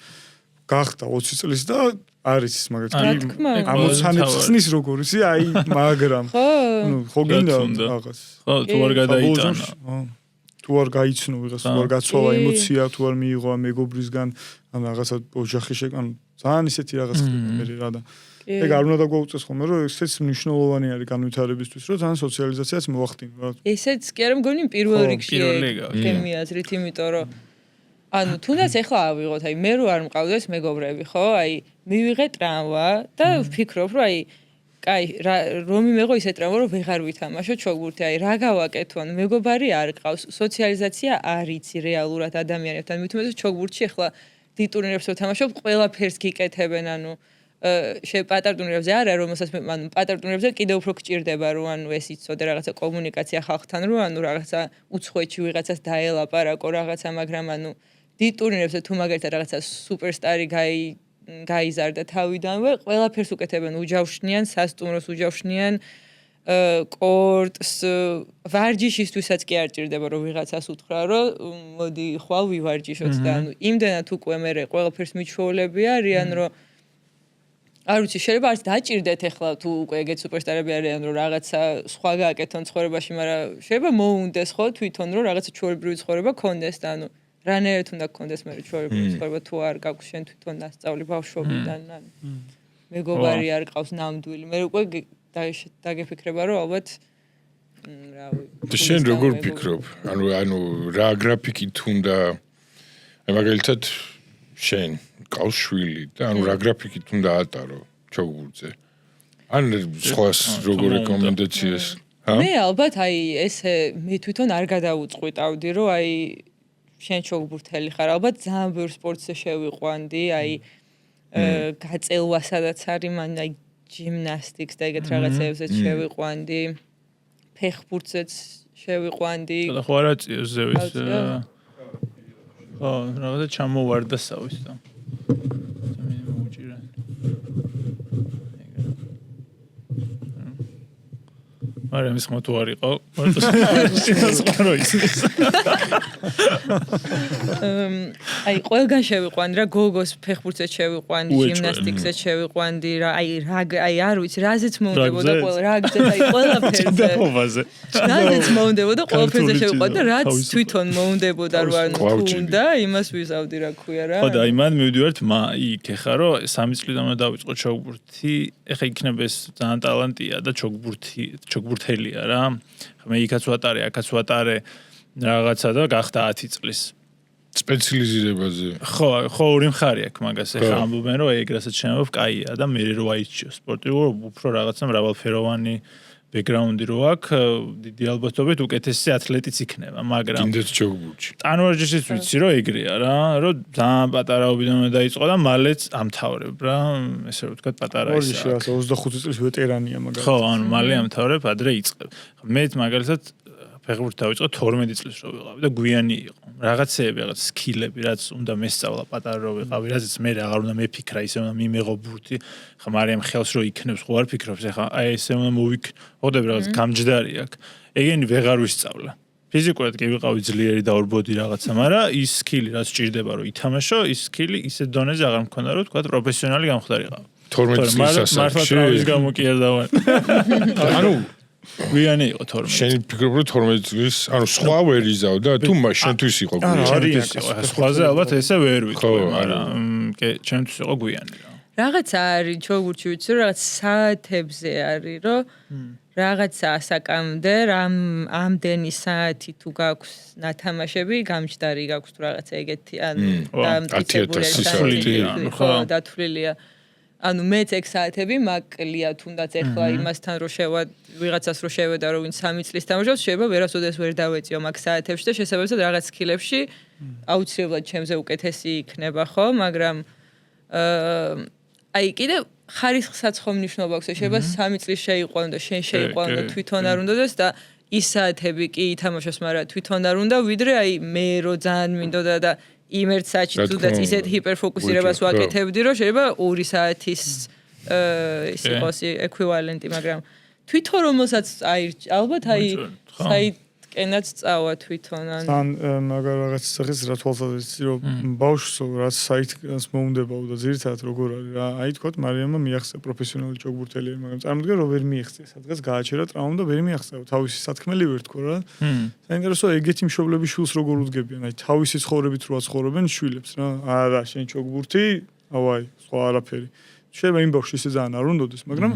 გახდა 20 წლის და არის ის მაგალითად ამოცანებს ხსნის როგორ ისი აი მაგრამ ნუ ხო გინდა რაღაც ხო თუ არ გადაიტანა თუ არ გაიცნო ვიღას თუ არ გაცვალა ემოცია თუ არ მიიღო მეგობრისგან ან რაღაცა ოჯახი შეკან ძალიან ისეთი რაღაც ხდება მე რა და ეგ არ უნდა დაგვაუწეს ხოლმე რომ ესეც მნიშვნელოვანი არის განვითარებისთვის რომ ძალიან სოციალიზაციაც მოახდინო რა ესეც კი არ მგონი პირველ რიგში ჩემი აზრით იმიტომ რომ ანუ თუნდაც ეხლა ავიღოთ აი მე რო არ მყავდეს მეგობრები ხო აი მივიღე ტრამვა და ვფიქრობ რომ აი კაი რომ მიმეღო ისე ტრამვა რომ ვეღარ ვითამაშო ჩოგბურთი აი რა გავაკეთო ანუ მეგობარი არ ყავს სოციალიზაცია არ იცი რეალურად ადამიანებთან მithumetes ჩოგბურთში ეხლა დიდ ტურნირებს ვთამაშობ ყველაფერს გიკეთებენ ანუ პატარ ტურნირებზე არა რომელსაც ანუ პატარ ტურნირებზე კიდევ უფრო გჭირდება რომ ანუ ეს იცოდე რაღაცა კომუნიკაცია ხალხთან რომ ანუ რაღაცა უცხოეთში ვიღაცას დაელაპარაკო რაღაცა მაგრამ ანუ დიდ ტურნირებზე თუ მაგალითად რაღაცა სუპერსტარი გაიზარდა თავიდანვე ყველაფერს უკეთებენ უჯავშნიან სასტუმროს უჯავშნიან კორტს ვარჯიშისთვისაც კი არ ჭირდება რომ ვიღაცას უთხრა რომ მოდი ხვალ ვივარჯიშოთ და ანუ იმდენად უკვე მე ყველაფერს მიჩვეულები არიან რომ არ ვიცი შეიძლება არც დაჭირდეთ ახლა თუ უკვე ეგეთ სუპერსტარები არიან რომ რაღაცა სხვა გააკეთონ ცხოვრებაში მაგრამ შეიძლება მოუნდეს ხო თვითონ რომ რაღაცა ჩვეულებრივი ცხოვრება კონდეს და ანუ რანაირად უნდა გქონდეს მე ჩვეულებრივი ცხოვრება თუ არ გაქვს შენ თვითონ დასწავლი ბავშვობიდან ან მეგობარი არ ყავს ნამდვილი მე უკვე დაგეფიქრება რომ ალბათ და შენ როგორ ფიქრობ ანუ რა გრაფიკით უნდა მაგალითად შენ ყავს შვილი და ანუ რა გრაფიკით უნდა ატარო ჩოგბურთზე ან სხვა როგორ რეკომენდაციას მე ალბათ აი ესე მე თვითონ არ გადავუწყვიტავდი რომ აი შენ ჩოგბურთელი ხარ ალბათ ძალიან ბევრ სპორტზე შევიყვანდი აი გაწელვა სადაც არის მან აი ჯიმნასტიკს და ეგეთ რაღაცებზეც შევიყვანდი ფეხბურთზეც შევიყვანდი და ხო არა ზევის ხო რაღაცა ჩამოვარდა სავის და მაგრამ ის ხმათო არ იყო სხვა რო ისის აი ყველგან შევიყვანდი რა გოგოს ფეხბურთზე შევიყვანდი ჯიმნასტიკზე შევიყვანდი რა აი არ ვიცი რაზეც მომდებოდა რაგზე აი ყველაფერზე რაზეც მომდებოდა ყველაფერზე შევიყვანდი და რაც თვითონ მომდებოდა რა უნდა იმას ვიზავდი რა ქვია რა ხო და აი მან მივდივართ იქ ეხა რომ 3 წლიდან უნდა დავიწყო ჩოგბურთი ეხა იქნება ეს ძალიან ტალანტია და ჩოგბურთელია რა მე იქაც ვატარე აქაც ვატარე რაღაცა და გახდა 10 წლის სპეციალიზირებაზე ხო ორი მხარე აქვს მაგას ეხა ამბობენ რომ ეგ რასაც შემოვ კაია და მე რო აიჩიო სპორტიულ უფრო რაღაცა მრავალფეროვანი ბექგრაუნდი რო აქვს დიდი ალბათობით უკეთესი ათლეტიც იქნება მაგრამ კიდეც ჩოგბურთში ტანვარჯიშიც ვიცი რომ ეგრეა რა რომ ძალიან პატარაობიდან დაიწყო და მალეც ამთავრებ რა ესე რომ ვთქვათ პატარა ის 25 წლის ვეტერანია მაგალითად ხო ანუ მალე ამთავრებ ადრე იწყებ მეც მაგალითად ფეხბურთი დავიწყო 12 წლის რო ვიყავი და გვიანი იყო რაღაცეები რაღაც სკილები რაც უნდა მესწავლა პატარა რო ვიყავი რაზეც მე აღარ უნდა მეფიქრა ისე უნდა მიმეღო ბურთი ხა მარიამ ხელს რო იქნებს ხო არ ფიქრობს ეხა აი ესე უნდა მოვიქოდებ რაღაც გამჯდარი აქვს ეგენი ვეღარ ვისწავლა ფიზიკურად კი ვიყავი ძლიერი და ორბოდი რაღაცა მაგრამ ის სკილი რაც სჭირდება რომ ითამაშო ის სკილი ისე დონეზე აღარ მქონდა რომ თქვა პროფესიონალი გამხდარიყავ 12 წლის ასაკში მართლა ტრავმის გამო კი არ დავარ ანუ გვიანი იყო 12 შენ ფიქრობ რომ 12 წლის ანუ სხვა ვერ იზავ და თუ შენთვის იყო გვიანი სხვაზე ალბათ ესე ვერ ვიტყვი მაგრამ კი ჩემთვის იყო გვიანი რა რაღაცა არის ჩოგბურთში ვიცი რომ რაღაც საათებზე არის რომ რაღაცა ასაკამდე ამდენი საათი თუ გაქვს ნათამაშები გამჯდარი გაქვს თუ რაღაცა ეგეთი ანუ დამტკიცებულია ხო დათვლილია ანუ მეც ეგ საათები მაკლია თუნდაც ეხლა იმასთან რომ ვიღაცას რო შევედა რომ ვინც 3 წლის თამაშობს შეიძლება ვერასოდეს ვერ დავეწიო მაგ საათებში და შესაძლებელია რაღაც სკილებში აუცილებლად ჩემზე უკეთესი იქნება ხო მაგრამ აი კიდე ხარისხსაც ხომ მნიშვნელობა აქვს შეიძლება 3 წლის შეიყვანო და შენ შეიყვანო და თვითონ არ უნდადეს და ის საათები კი ითამაშოს მაგრამ თვითონ არ უნდა ვიდრე აი მე რო ძალიან მინდოდა და იმ ერთ საათში თუნდაც ისეთ ჰიპერფოკუსირებას ვაკეთებდი რომ შეიძლება 2 საათის ის იყოს ეკვივალენტი მაგრამ თვითონ რომელსაც ალბათ აი საიტკენაც წავა თვითონ ან მაგარ რაღაც სახის რა თვალსაზრისით რომ ბავშვს რაც საიტკენს მოუნდებაო და ძირითადად როგორ არის რა აი თქვათ მარიამმა მიახსნა პროფესიონალი ჩოგბურთელი მაგრამ წარმოგიდგენ რომ ვერ მიიღწია სადღაც გააჩერა ტრავმა და ვერ მიახსნა თავისი სათქმელი ვერ თქო რა საინტერესო ეგეთი მშობლები შვილს როგორ უძგებიან აი თავისი ცხოვრებით რო აცხოვრებენ შვილებს რა არა შენ ჩოგბურთი ავაი სხვა არაფერი შეიძლება იმ ბავშვს ისე ძალიან არ უნდოდეს მაგრამ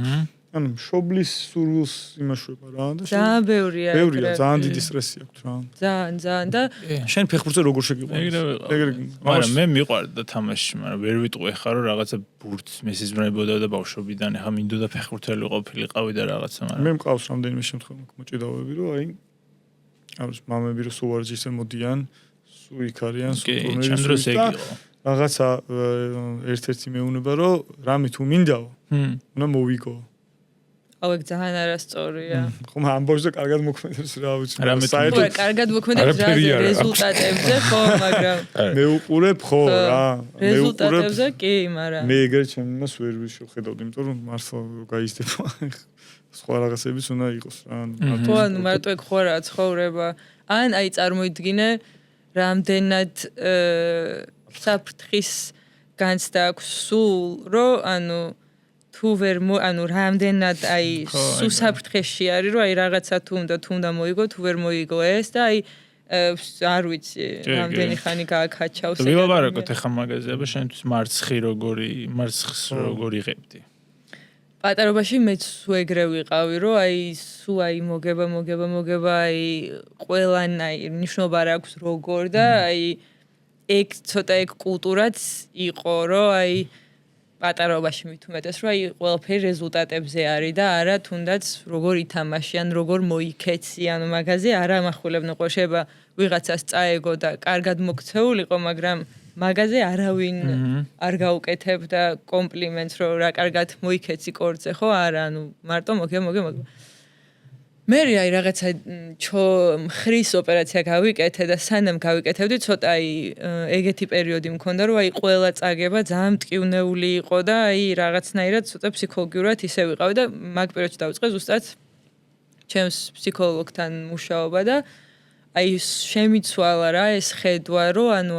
ანუ მშობლის სურვილს იმაშვება რა და ძალიან ბევრია ძალიან დიდი სტრესი აქვს რა ძალიან და შენ ფეხბურთზე როგორ შეგიყვანს მაგრამ მე მიყვარდა თამაში მაგრამ ვერ ვიტყვი ხარ რომ რაღაცა ბურთს მესიზმრებოდა და ბავშვობიდან ახლა მინდოდა ფეხბურთელი ყოფილიყავი და რაღაცა მაგრამ მე მყავს რამდენიმე შემთხვევა მოჭიდავები რომ აი არის მამები რომ სუვარჯიშზე მოდიან სუ იქ არიან სუ ტურნირებში რაღაცა ერთ-ერთი მეუნება რომ რამე თუ მინდაო უნდა მოვიგო აუ ეგ ძალიან არასწორია. ხომ ამბობს და კარგად მოქმედებს რა ვიცი. საერთოდ კარგად მოქმედებს რეზულტატებზე ხო, მაგრამ მე უყურებ ხო რა. რეზულტატებზე კი, მაგრამ მე ეგრე ჩემს ვერ ვიხედავდი, იმიტომ რომ მართლა გაიზრდება. სხვა რაღაცებიც უნდა იყოს რა. ხო, ანუ მარტო ეგ ხო რა ცხოვრება. ან აი წარმოიდგინე რამდენად საფრთხის განცდა აქვს სულ, რომ ანუ თუ ვერ ანუ რამდენად აი სუსაფრთხეში არის რომ აი რაღაცა თუ უნდა მოიგო თუ ვერ მოიგო ეს და აი არ ვიცი, რამდენი ხანი გააკაჩავს. ვილაპარაკოთ ახლა მაგაზეა, შენთვის მარცხი როგორი იღებდი? პატარობაში მეც ეგრე ვიყავი, რომ სუაი მოგება, ყველანაირ ნიშნობა არ აქვს როგორ და ეგ ცოტა ეგ კულტურაც იყო, რომ პატარობაში მით უმეტეს, რომ ყველაფერი რეზულტატებზე არის და არა თუნდაც როგორ ითამაში ან როგორ მოიქეცი, ანუ მაგაზე არ ამახვილებდნენ. ყოველ შეიძლება ვიღაცას წაეგო და კარგად მოქცეულიყო, მაგრამ მაგაზე არავინ არ გაუკეთებდა კომპლიმენტს, რომ რა კარგად მოიქეცი კორწე, ხო? არა, ანუ მარტო მოგება. მე რაღაცა მხრის ოპერაცია გავიკეთე და სანამ გავიკეთებდი, ცოტა ეგეთი პერიოდი მქონდა, რომ ყველა წაგება ძალიან მტკივნეული იყო და რაღაცნაირად ცოტა ფსიქოლოგიურად ისე ვიყავი და მაგ პერიოდში დავიწყე ზუსტად ჩემს ფსიქოლოგთან მუშაობა და შემიცვალა რა ეს ხედვა, რომ ანუ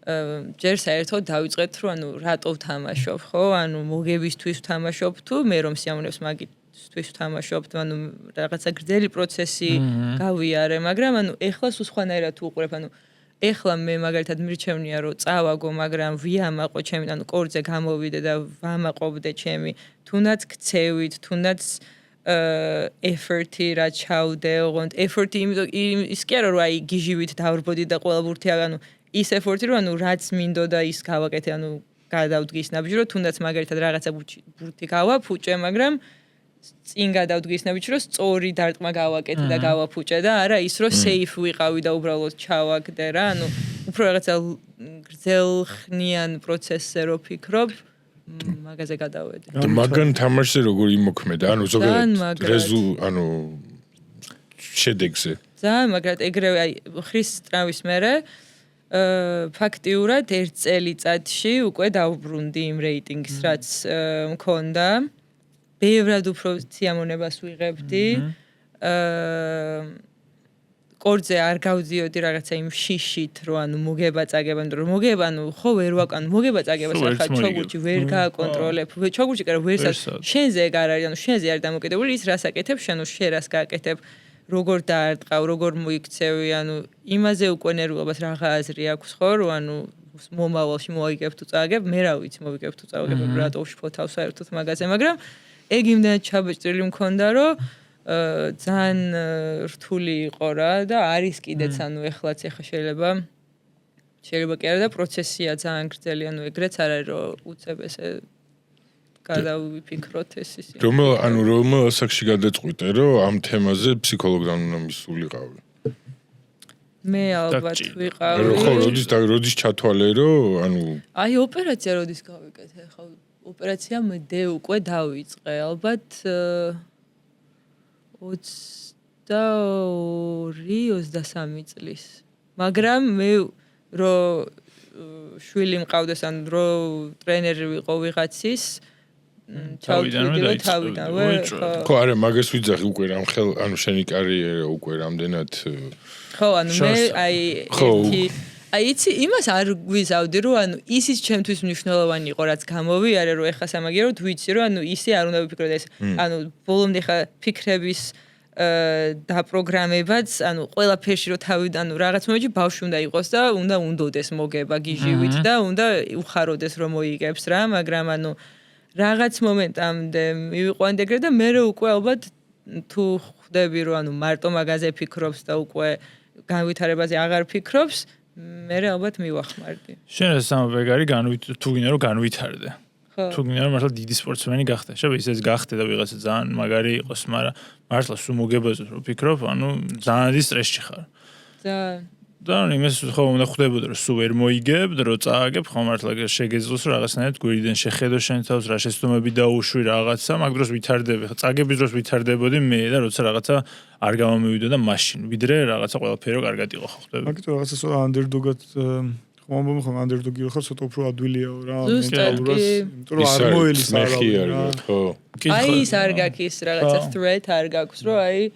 ჯერ საერთოდ დავიწყეთ, რომ ანუ რატო ვთამაშობ, ხო? ანუ მოგებისთვის ვთამაშობ თუ მე რომ სიამოვნებს მაგისთვის ვთამაშობ, ანუ რაღაცა გრძელი პროცესი გავიარე, მაგრამ ანუ ეხლა სულ სხვანაირად უყურებ, ანუ ეხლა მე მაგალითად მირჩევნია, რომ წავაგო, მაგრამ ვიამაყო ჩემი, ანუ კორზე გამოვიდე და ვამაყობდე ჩემი, თუნდაც ქცევით, თუნდაც effort-ი რა ჩავდე, ოღონდ effort-ი ის კი არა, რომ გიჟივით დავრბოდი და ყველა ბურთი ანუ ის effort-ი რომ ანუ რაც მინდოდა ის გავაკეთე, ანუ გადავდგის ნაბიჯი, რომ თუნდაც მაგალითად რაღაცა ბურთი გავაფუჭე, მაგრამ წინ გადავდგის ნაბიჯი, რომ სწორი დარტყმა გავაკეთე და გავაფუჭე და არა ის რომ safe ვიყავი და უბრალოდ ჩავაგდე რა, ანუ უფრო რაღაცა გრძელხნიან პროცესზე რო ფიქრობ, მაგაზე გადავედი. მაგან თამაშზე როგორ იმოქმედა, ანუ ზოგადად ანუ შედეგზე. ძალიან მაგრად ეგრევე ხრის ტრამვის მერე ფაქტიურად 1 წელიწადში უკვე დავბრუნდი იმ რეიტინგს, რაც მქონდა. ბევრად უფრო სიამოვნებას ვიღებდი. კორზე არ გავდიოდი რაღაცა იმ შიშით, რომ ანუ მოგება წაგება, რომ მოგება, ანუ ხო ვერ ვაკან, მოგება წაგებას ახლა ჩოგურჩი ვერ გააკონტროლებ. ჩოგურჩი კი რა ვერსაც შენზე ეგ არ არის, ანუ შენზე არ დამოკიდებული, ის რას აკეთებ, შენ შენ რას გააკეთებ. როგორ დაარტყავ, როგორ მოიქცევი, ანუ იმაზე უკვე ნერვულობას რაღა აზრი აქვს, ხო, რომ ანუ მომავალში მოიგებ თუ წააგებ, მე რა ვიცი, მოვიგებ თუ წააგებ, რატო უშფოთავ საერთოდ მაგაზე, მაგრამ ეგ იმდენად ჩაბეჭდილი მქონდა, რომ ძალიან რთული იყო რა და არის კიდეც, ანუ ეხლა შეიძლება კი არა და პროცესია ძალიან გრძელი, ანუ ეგრეც არ არის, რომ უცებ ესე გადავიფიქროთ ეს ისე. რომელ ასაკში გადაწყვიტე, რომ ამ თემაზე ფსიქოლოგთან უნდა მისულიყავი? მე ალბათ ვიყავი. ხო, როდის ჩათვალე, რომ ანუ ოპერაცია როდის გავიკეთე, ხო, ოპერაცია მე უკვე დავიწყე, ალბათ 22-23 წლის. მაგრამ მე რომ შვილი მყავდეს, ან რომ ტრენერი ვიყო ვიღაცის თავიდანვე ხო არა მაგას ვიძახი უკვე რამ ხელ ანუ შენი კარიერა უკვე რამდენად ხო ანუ მე იცი იმას არ გვიზავდი რომ ანუ ისიც ჩემთვის მნიშვნელოვანი იყო რაც გამოვიარე რომ ეხა სამაგიეროდ ვიცი რომ ანუ ისე არ უნდა ვიფიქროთ ეს ანუ ბოლომდე ხა ფიქრების დაპროგრამებაც ანუ ყველაფერში რომ თავიდან ანუ რაღაც მომენტში ბავშვი უნდა იყოს და უნდა უნდოდეს მოგება გიჟივით და უნდა უხაროდეს რომ მოიგებს რა მაგრამ ანუ რაღაც მომენტამდე მივიყვანდი ეგრე და მე უკვე ალბათ თუ ხვდები რომ ანუ მარტო მაგაზე ფიქრობს და უკვე განვითარებაზე აღარ ფიქრობს მე ალბათ მივახმარდი. შენ სამბეგარი თუ გინდა რომ განვითარდე. თუ გინდა რომ მართლა დიდი სპორტსმენი გახდე. შეიძლება ისეც გახდე და ვიღაცა ძალიან მაგარი იყოს, მაგრამ მართლა სულ მოგებაზე რომ ფიქრობ, ანუ ძალიან დიდი სტრესში ხარ. და იმას ხო უნდა ხვდებოდი რომ სულ ვერ მოიგებ, რომ წააგებ, ხო მართლა შეგეძლოს რომ რაღაცნაირად გვერდიდან შეხედო შენ თავს, რა შეცდომები დაუშვი რაღაცა, მაგ დროს ვითარდები. ხო წაგების დროს ვითარდებოდი მე და როცა რაღაცა არ გამომივიდო და მაშინ, ვიდრე რაღაცა ყველაფერი რო კარგად იყო, ხო ხვდები. მაგით რაღაცა სულ ანდერდოგად ხომ ანდერდოგი ხარ, ცოტა უფრო ადვილიაო რა, მენტალურად, იმიტომ რომ არ მოელის არა, ხო. აი ის არ გაქვს რაღაცა threat არ გაქვს, რომ აი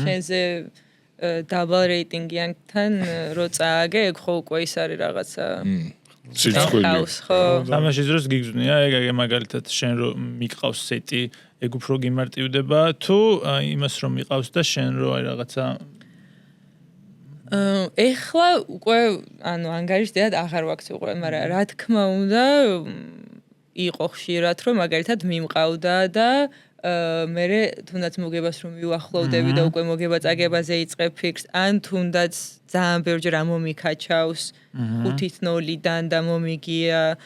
შენზე double rating-იან რო წააგე, ეგ ხო უკვე ის არის რაღაცა სიცხვილე. ხო. თამაშის დროს გიგზნია, ეგ მაგალითად შენ რო მიყავს სეტი, ეგ უფრო გიმარტივდება თუ იმას რომ მიყავს და შენ რო აი რაღაცა ეხლა უკვე ანუ ანგარიშდიად აღარ ვაქცევყვე, მაგრამ რა თქმა უნდა იყო ხშირად რომ მაგალითად მიმყავდა და მე თუნდაც მოგებას რომ მივახლოვდები და უკვე მოგება წაგებაზე იწყებ ფიქრს, ან თუნდაც ძალიან ბევრჯერ ამომიქაჩავს 5-0-დან და მომიგია,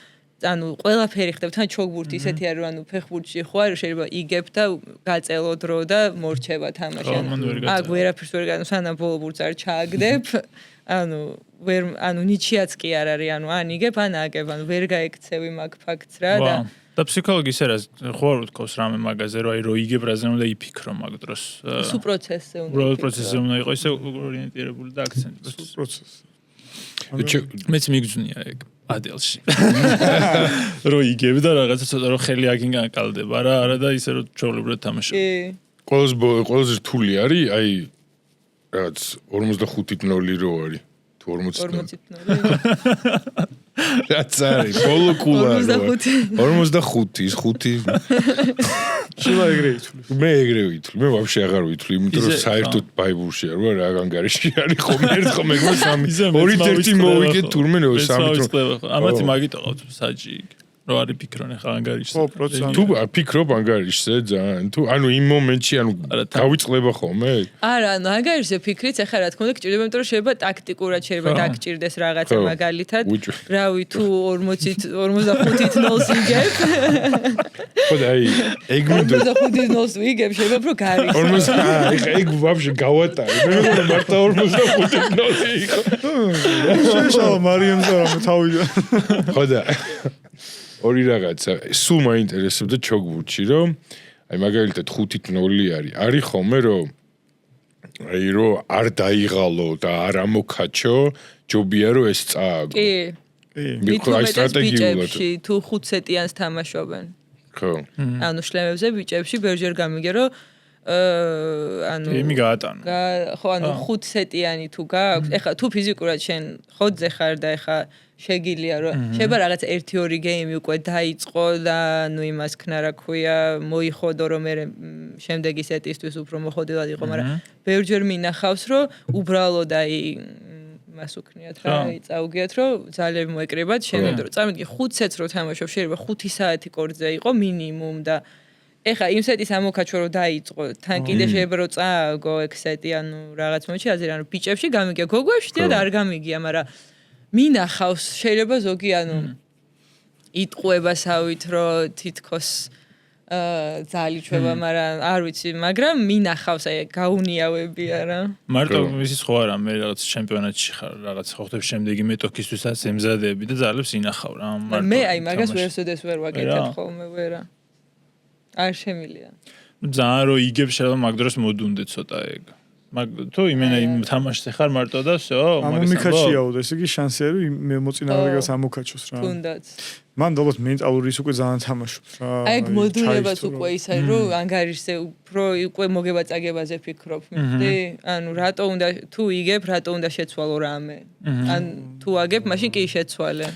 ანუ ყველაფერი ხდება, თან ჩოგბურთი ისეთი არის, რომ ანუ ფეხბურთში ხوار შეიძლება იგებ და გაწელო დრო და მორჩება თამაში. აქ ვერაფერს ვერ განს, სანამ ბოლო ბურთს არ ჩააგდებ, ანუ ნიჩიაც კი არ არის, ანუ ან იგებ, ან აგებ, ანუ ვერ გაიქცევი მაგ ფაქტს რა და და ფსიქოლოგის ერას ხوار უთქოს რამე მაგაზე, რომ აი რო იგებ რაზე უნდა იფიქრო მაგ დროს. სუ პროცესზე უნდა. რო პროცესზე უნდა იყოს ისე ორიენტირებული და აქცენტი. სუ პროცესი. მეც მიგძნია ეგ ადელში. რო იგებ და რაღაცა ცოტა რო ხელი აგინ განკალდება რა, არა და ისე რო ჩაოლებრად თამაშობ. ყველაზე რთული არის, აი რაღაც 45-0 რო არის. თუ 40-0. რაც არის, ბოლო კულა 45 ის 5 შეიძლება ეგრე ითვლი. მე ეგრე ვითვლი, მე ვაფშე აღარ ვითვლი, იმიტომ რომ საერთოდ ბაიბულში არ ვარ, რა განგარიში არის ხომ ერთხელ მეგონა 3 2-1 მოვიგეთ თურმე 3 ამათი მაგით ყავთ საჯი რო არის ფიქრონ ახლა ანგარიშზე. ხო, პროცენტი. თუ ფიქრობ ანგარიშზე ძალიან, თუ ანუ იმ მომენტში ანუ გავიწყდება ხოლმე? არა, ანუ ანგარიშზე ფიქრიც ახლა რა თქმა უნდა გჭირდება, იმიტომ რომ შეიძლება ტაქტიკურად შეიძლება დაგჭირდეს რაღაცა მაგალითად. რავი, თუ 45-0-ს იგებ. ხო და აი, ეგ მინდო 45-0-ს ვიგებ, შეიძლება უფრო გარიშ. 40 ეგ ვაფშე გავატარე. მე მეგონა მარტო 45-0 იყო. შეშალა მარიამზე რამე თავიდან. ხო და ორი რაღაცა, სულ მაინტერესებდა ჩოგბურთში, რომ აი მაგალითად 5-0 არის. არის ხოლმე რომ აი რომ არ დაიღალო და არ ამოქაჩო, ჯობია რომ ეს წააგო. კი. მიქო აი სტრატეგიულად. თუ 5 სეტიანს თამაშობენ. ხო. ანუ შლემებზე ბიჭებში ბევრჯერ გამიგე რომ ანუ იმი გაატანო. ხო, ანუ 5 სეტიანი თუ გააქვს, ეხლა თუ ფიზიკურად შენ ხოძზე ხარ და ეხლა შეგილია რომ შეიძლება რაღაც 1-2 გეიმი უკვე დაიწყო და ნუ იმას ქნა რა ქვია, მოიხოდო რომ მე შემდეგი სეტისთვის უფრო მოხოდილად იყო, მაგრამ ბევრჯერ მინახავს რომ უბრალოდ აი მას უქნიათ რა, წაუგიათ რომ ძალები მოეკრებათ შემდეგ რომ წარმოგიდგენ 5 სეტს რო თამაშობ, შეიძლება 5 საათი კორტზე იყო მინიმუმ და ეხა იმ სეტის ამოქაჩო რომ დაიწყო, თან კიდე შეიძლება რომ წააგო ეგ სეტი, ანუ რაღაც მომენტში აზრი, ანუ ბიჭებში გამიგია, გოგოებში და არ გამიგია, მაგრამ მინახავს შეიძლება ზოგი ანუ იტყუება სავით რომ თითქოს ძალიჩვება, მაგრამ არ ვიცი, მაგრამ მინახავს აი გაუნიავებია რა. მარტო ისიც ხო არა, მე რაღაც ჩემპიონატში ხარ, რაღაც ხოხტებს შემდეგი მეტოქისთვისაც ემზადები და ძალებს ინახავ რა. მე აი მაგას ვერსოდეს ვერ ვაკეთებ ხოლმე ვერა. არ შემილია. ძალიან რო იგებ შეიძლება მაგ დროს მოდუნდე ცოტა ეგ. მაგ თუ იმენა იმ თამაშზე ხარ მარტო და всё, მაგას ამომიქაჩიაო და ესე იგი შანსი არის მე მოწინააღმდეგეს ამოქაჩოს რა. თუნდაც. მან ალბათ მენტალური ის უკვე ძალიან თამაშობს რა. აი ეგ მოდუნებას უკვე ის არის რომ ანგარიშზე უფრო უკვე მოგება წაგებაზე ფიქრობ, მიხდი? ანუ რატო უნდა თუ იგებ, რატო უნდა შეცვალო რამე? ან თუ აგებ, მაშინ კი შეცვალე.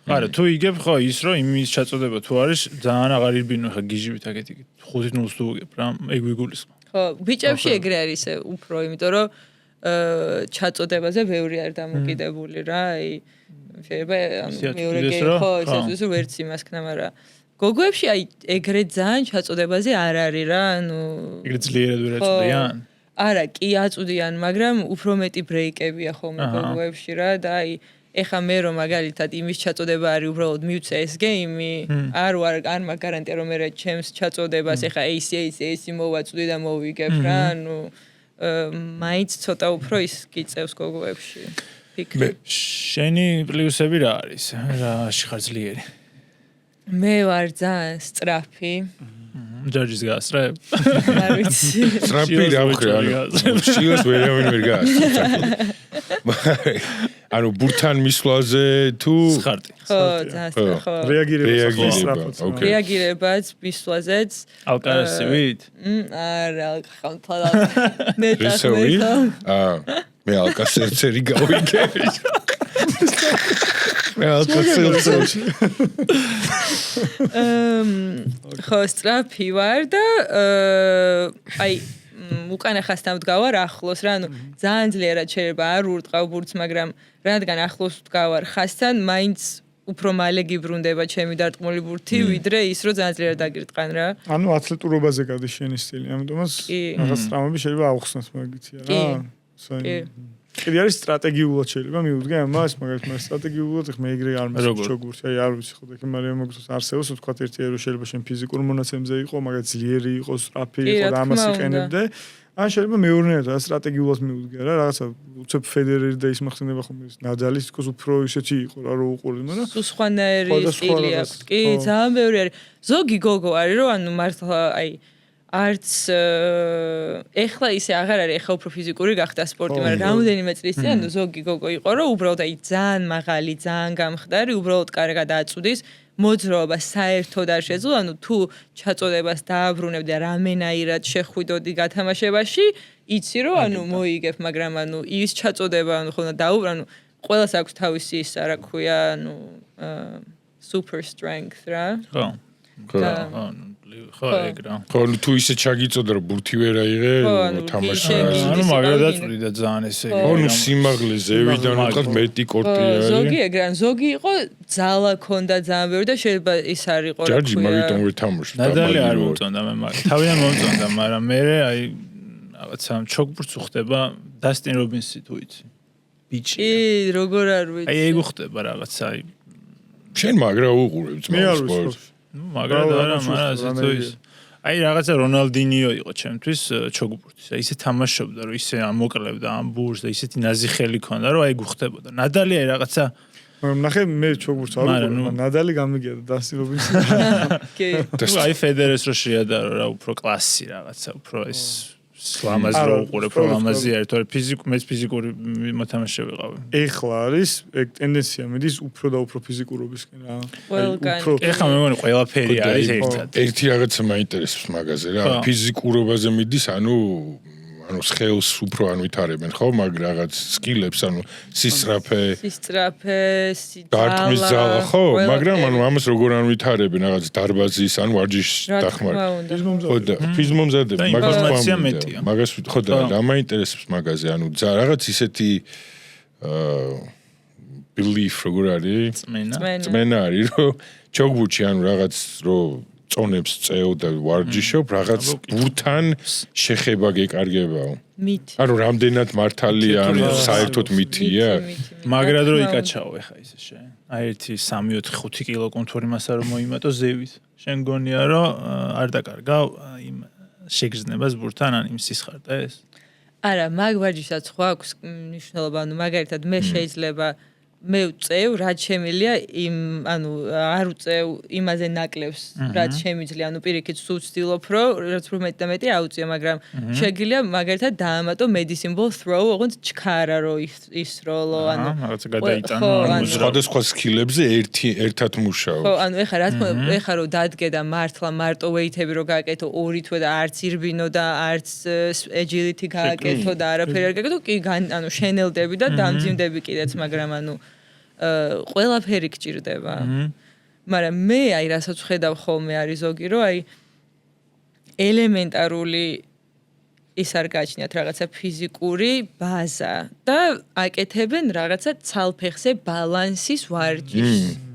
არა, თუ იგებ ხო ის რომ იმის ჩაწოდება თუ არის ძალიან აღარ ირბინო ხა გიჟივით აგეთი 5-0-ს თუ იგებ რა, ეგ ვიგულისხმობ. ხო, ბიჭებში ეგრე არის უფრო, იმიტომ რომ ჩაწოდებაზე ბევრი არის დამოკიდებული რა, აი შეიძლება მეორე გეიმი ხო, ისე ვერც იმას ქნა, მაგრამ გოგოებში აი ეგრე ძალიან ჩაწოდებაზე არ არის რა, ანუ ეგრე ძლიერად ვერ აწვდიან. არა, კი აწვდიან, მაგრამ უფრო მეტი ბრეიკებია ხოლმე გოგოებში რა და აი ეხა მე რომ მაგალითად იმის ჩაწოდება არის უბრალოდ მივცე ეს გეიმი, არ მაგარანტია რომ მე ჩემს ჩაწოდებას ეხა AC მოვაწვდი და მოვიგებ რა, ანუ მაინც ცოტა უფრო ის გიწევს გოგოებში. მე შენი პლუსები რა არის? რაში ხარ ძლიერი? მე ვარ ძალიან სწრაფი. ჯაჯის გასწრებ. არ ვიცი. სწრაფი რა ვქრა, ანუ შილას ვერავინ ვერ გაასწრებ. ანუ ბურთან მისვლაზე თუ სხარტი. ხო, ძალიან ხო. რეაგირებაც მისვლაზეც. ალკარასივით? არა, ხანთალა. ნეტასვით. მე ალკასერცერი გავიგებ. მე ალკასერცერი. ხო, სწრაფი ვარ და აი უკანა ხასთან ვდგავარ ახლოს რა, ანუ ძალიან ძლიერად შეიძლება არ ურტყავ ბურთს, მაგრამ რადგან ახლოს ვდგავარ ხასთან, მაინც უფრო მალე გიბრუნდება ჩემი დარტყმული ბურთი, ვიდრე ის რომ ძალიან ძლიერად დაგირტყან რა. ანუ ათლეტურობაზე გადის შენი სტილი, ამიტომაც რაღაც ტრამვები შეიძლება აუხსნას მაგითია რა. კიდე არის სტრატეგიულად შეიძლება მიუდგე ამას, მაგრამ სტრატეგიულად ხმე ეგრე არ მისწრებს ჩოგურთი, აი არ ვიცი ხო და მაგრამ მოგწონს არსებობს თქვა ერთი ერო შეიძლება შენ ფიზიკურ მონაცემზე იყო, მაგრამ ძლიერი იყო, სწრაფი იყო და ამას იყენებდე. ან შეიძლება მეორნეა და სტრატეგიულად მიუდგე რა, რაღაცა უცებ ფედერერი და ის მახსენდება ხომ ის ნადალის თქოს უფრო ისეთი იყო რა რო უყურე, მაგრამ სულ სხვანაირი სტილი აქვს. კი, ძალიან ბევრი არის. ზოგი გოგო არის რომ ანუ მართლა აი არც ეხლა ისე აღარ არის, ეხლა უფრო ფიზიკური გახდა სპორტი, მაგრამ რამოდენიმე წლის წინ ზოგი გოგო იყო, რომ უბრალოდ აი ძალიან მაღალი, ძალიან გამხდარი, უბრალოდ კარგად აწვდის, მოძრაობა საერთოდ არ შეძლო, ანუ თუ ჩაწოდებას დააბრუნებ და რამენაირად შეხვიდოდი გათამაშებაში, იცი რომ ანუ მოიგებ, მაგრამ ანუ ის ჩაწოდება ანუ ხომ დაუბრუნო, ყველას აქვს თავისი ის რა ქვია, ანუ super strength რა. ხო ეგ რა. ხო თუ ისე ჩაგიწოდა რომ ბურთი ვერ აიღე თამაში ანუ მაგრამ დაწვდიდა ძალიან ესე იგი. ხო ნუ სიმაღლე ზევიდან უყავს მეტი კორტი არის. ზოგი ეგრან ზოგი იყო ძალა ქონდა ძალიან ბევრი და შეიძლება ის არ იყო რა ქვია. ჯარჯი მაგიტომ ვერ თამაშობს. ნადალი არ მომწონდა მე მაგრამ თავიდან მომწონდა, მაგრამ მე აი რაღაცა ჩოგბურთს უხდება დასტინ რობინსი თუ იცი. ბიჭი. კი, როგორ არ ვიცი. აი ეგ უხდება რაღაცა აი შენ მაგრა უყურებ ძმაო სპორტს. მაგრამ არა, მაგრამ ის აი რაღაცა რონალდინიო იყო ჩემთვის ჩოგბურთის. აი ისე თამაშობდა, რომ ისე ამოკლებდა ამ ბურს და ისეთი ნაზი ხელი ქონდა, რომ აი გუხდებოდა. ნადალი აი რაღაცა ნახე მე ჩოგბურთს არ უყურებ, ნადალი გამიგია და დასტინ რობინსი. კი. აი ფედერეს რო შეადარო რა უფრო კლასი რაღაცა, უფრო ეს ლამაზი რო უყურებ, რომ ლამაზი არის, თორე მეც ფიზიკური მოთამაშე ვიყავი. ეხლა არის ეგ ტენდენცია მიდის უფრო და უფრო ფიზიკურობისკენ რა. ეხლა მე მგონი ყველაფერი არის ერთად. ერთი რაღაცა მაინტერესებს მაგაზე რა, ფიზიკურობაზე მიდის, ანუ სხეულს უფრო ან ვითარებენ ხო, მაგ რაღაც სკილებს, ანუ სისწრაფე, დარტყმის ძალა ხო, მაგრამ ანუ ამას როგორ ან ვითარებენ რაღაც დარბაზის ან ვარჯიშის დახმარებით. ხო და ფიზმომზადები, მაგას ხო და რა მაინტერესებს მაგაზე, ანუ რაღაც ისეთი belief როგორ არის? წმენა არის, რომ ჩოგბურთში ანუ რაღაც რომ წონებს წეო და ვარჯიშობ, რაღაც ბურთთან შეხება გეკარგებაო. მითი. ანუ რამდენად მართალია, ანუ საერთოდ მითია. მაგრად რო იკაჩაო ეხა ისე შენ. აი 1 3 4 5 კილო კონტური მასა რომ მოიმატო ზევით. შენ გონია რომ არ დაკარგავ იმ შეგრძნებას ბურთთან ან იმ სისხარტა ეს? არა, მაგ ვარჯიშსაც ხო აქვს მნიშვნელობა, ანუ მაგალითად მე შეიძლება მე ვწევ, რაც შემიძლია იმ, ანუ არ ვწევ იმაზე ნაკლებს, რაც შემიძლია, ანუ პირიქით სულ ვცდილობ, რომ რაც უფრო მეტი და მეტი აუწიო, მაგრამ შეგიძლია მაგალითად დაამატო medicine ball throw, ოღონდ ჩქარა რო ისროლო, ანუ რაღაცა გადაიტანო, ანუ სხვადასხვა სკილებზე ერთად მუშაობ. ხო, ანუ ეხლა რა თქმა უნდა, ეხლა რომ დადგე და მართლა მარტო weight-ები რო გააკეთო, ორი თვე და არც ირბინო და არც agility გააკეთო და არაფერი არ გააკეთო, კი ანუ შენელდები და დამძიმდები კიდეც, მაგრამ ანუ ყველაფერი გჭირდება. მაგრამ მე აი რასაც ვხედავ ხოლმე არის ზოგი, რომ აი ელემენტარული ის არ გააჩნიათ რაღაცა ფიზიკური ბაზა და აკეთებენ რაღაცა ცალფეხზე ბალანსის ვარჯიშს.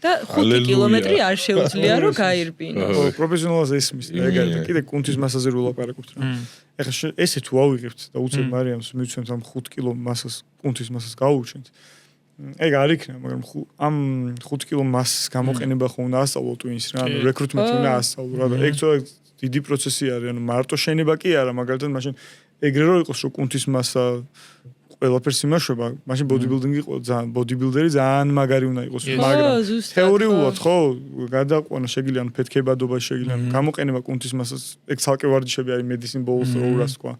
და 5 კილომეტრი არ შეუძლია რომ გაირბინო. პროფესიონალზე ისმის და ეგ კიდე კუნთის მასაზე ვილაპარაკობთ რა. ეხლა ესე თუ ავიღებთ და უცებ მარიამს მივცემთ ამ 5 კილო მასას, კუნთის მასას გაუჩენთ. ეგ არ იქნება, მაგრამ ამ 5 კილო მასის გამოყენება ხო უნდა ასწავლო twins რა, ანუ რეკრუტმენტი უნდა ასწავლო რა და ეგ ცოტა დიდი პროცესი არის, ანუ მარტო შენება კი არა, მაგალითად მაშინ ეგრე რო იყოს რომ კუნთის მასა ყველაფერს იმაშვება, მაშინ ბოდიბილდინგი ყო ძალიან ბოდიბილდერი ძალიან მაგარი უნდა იყოს, მაგრამ თეორიულად ხო გადაყვანა შეგიძლია ანუ ფეთქებადობა შეგიძლია გამოყენება კუნთის მასას, ეგ ცალკე ვარჯიშები არის medicine ball throw-რას თქვა.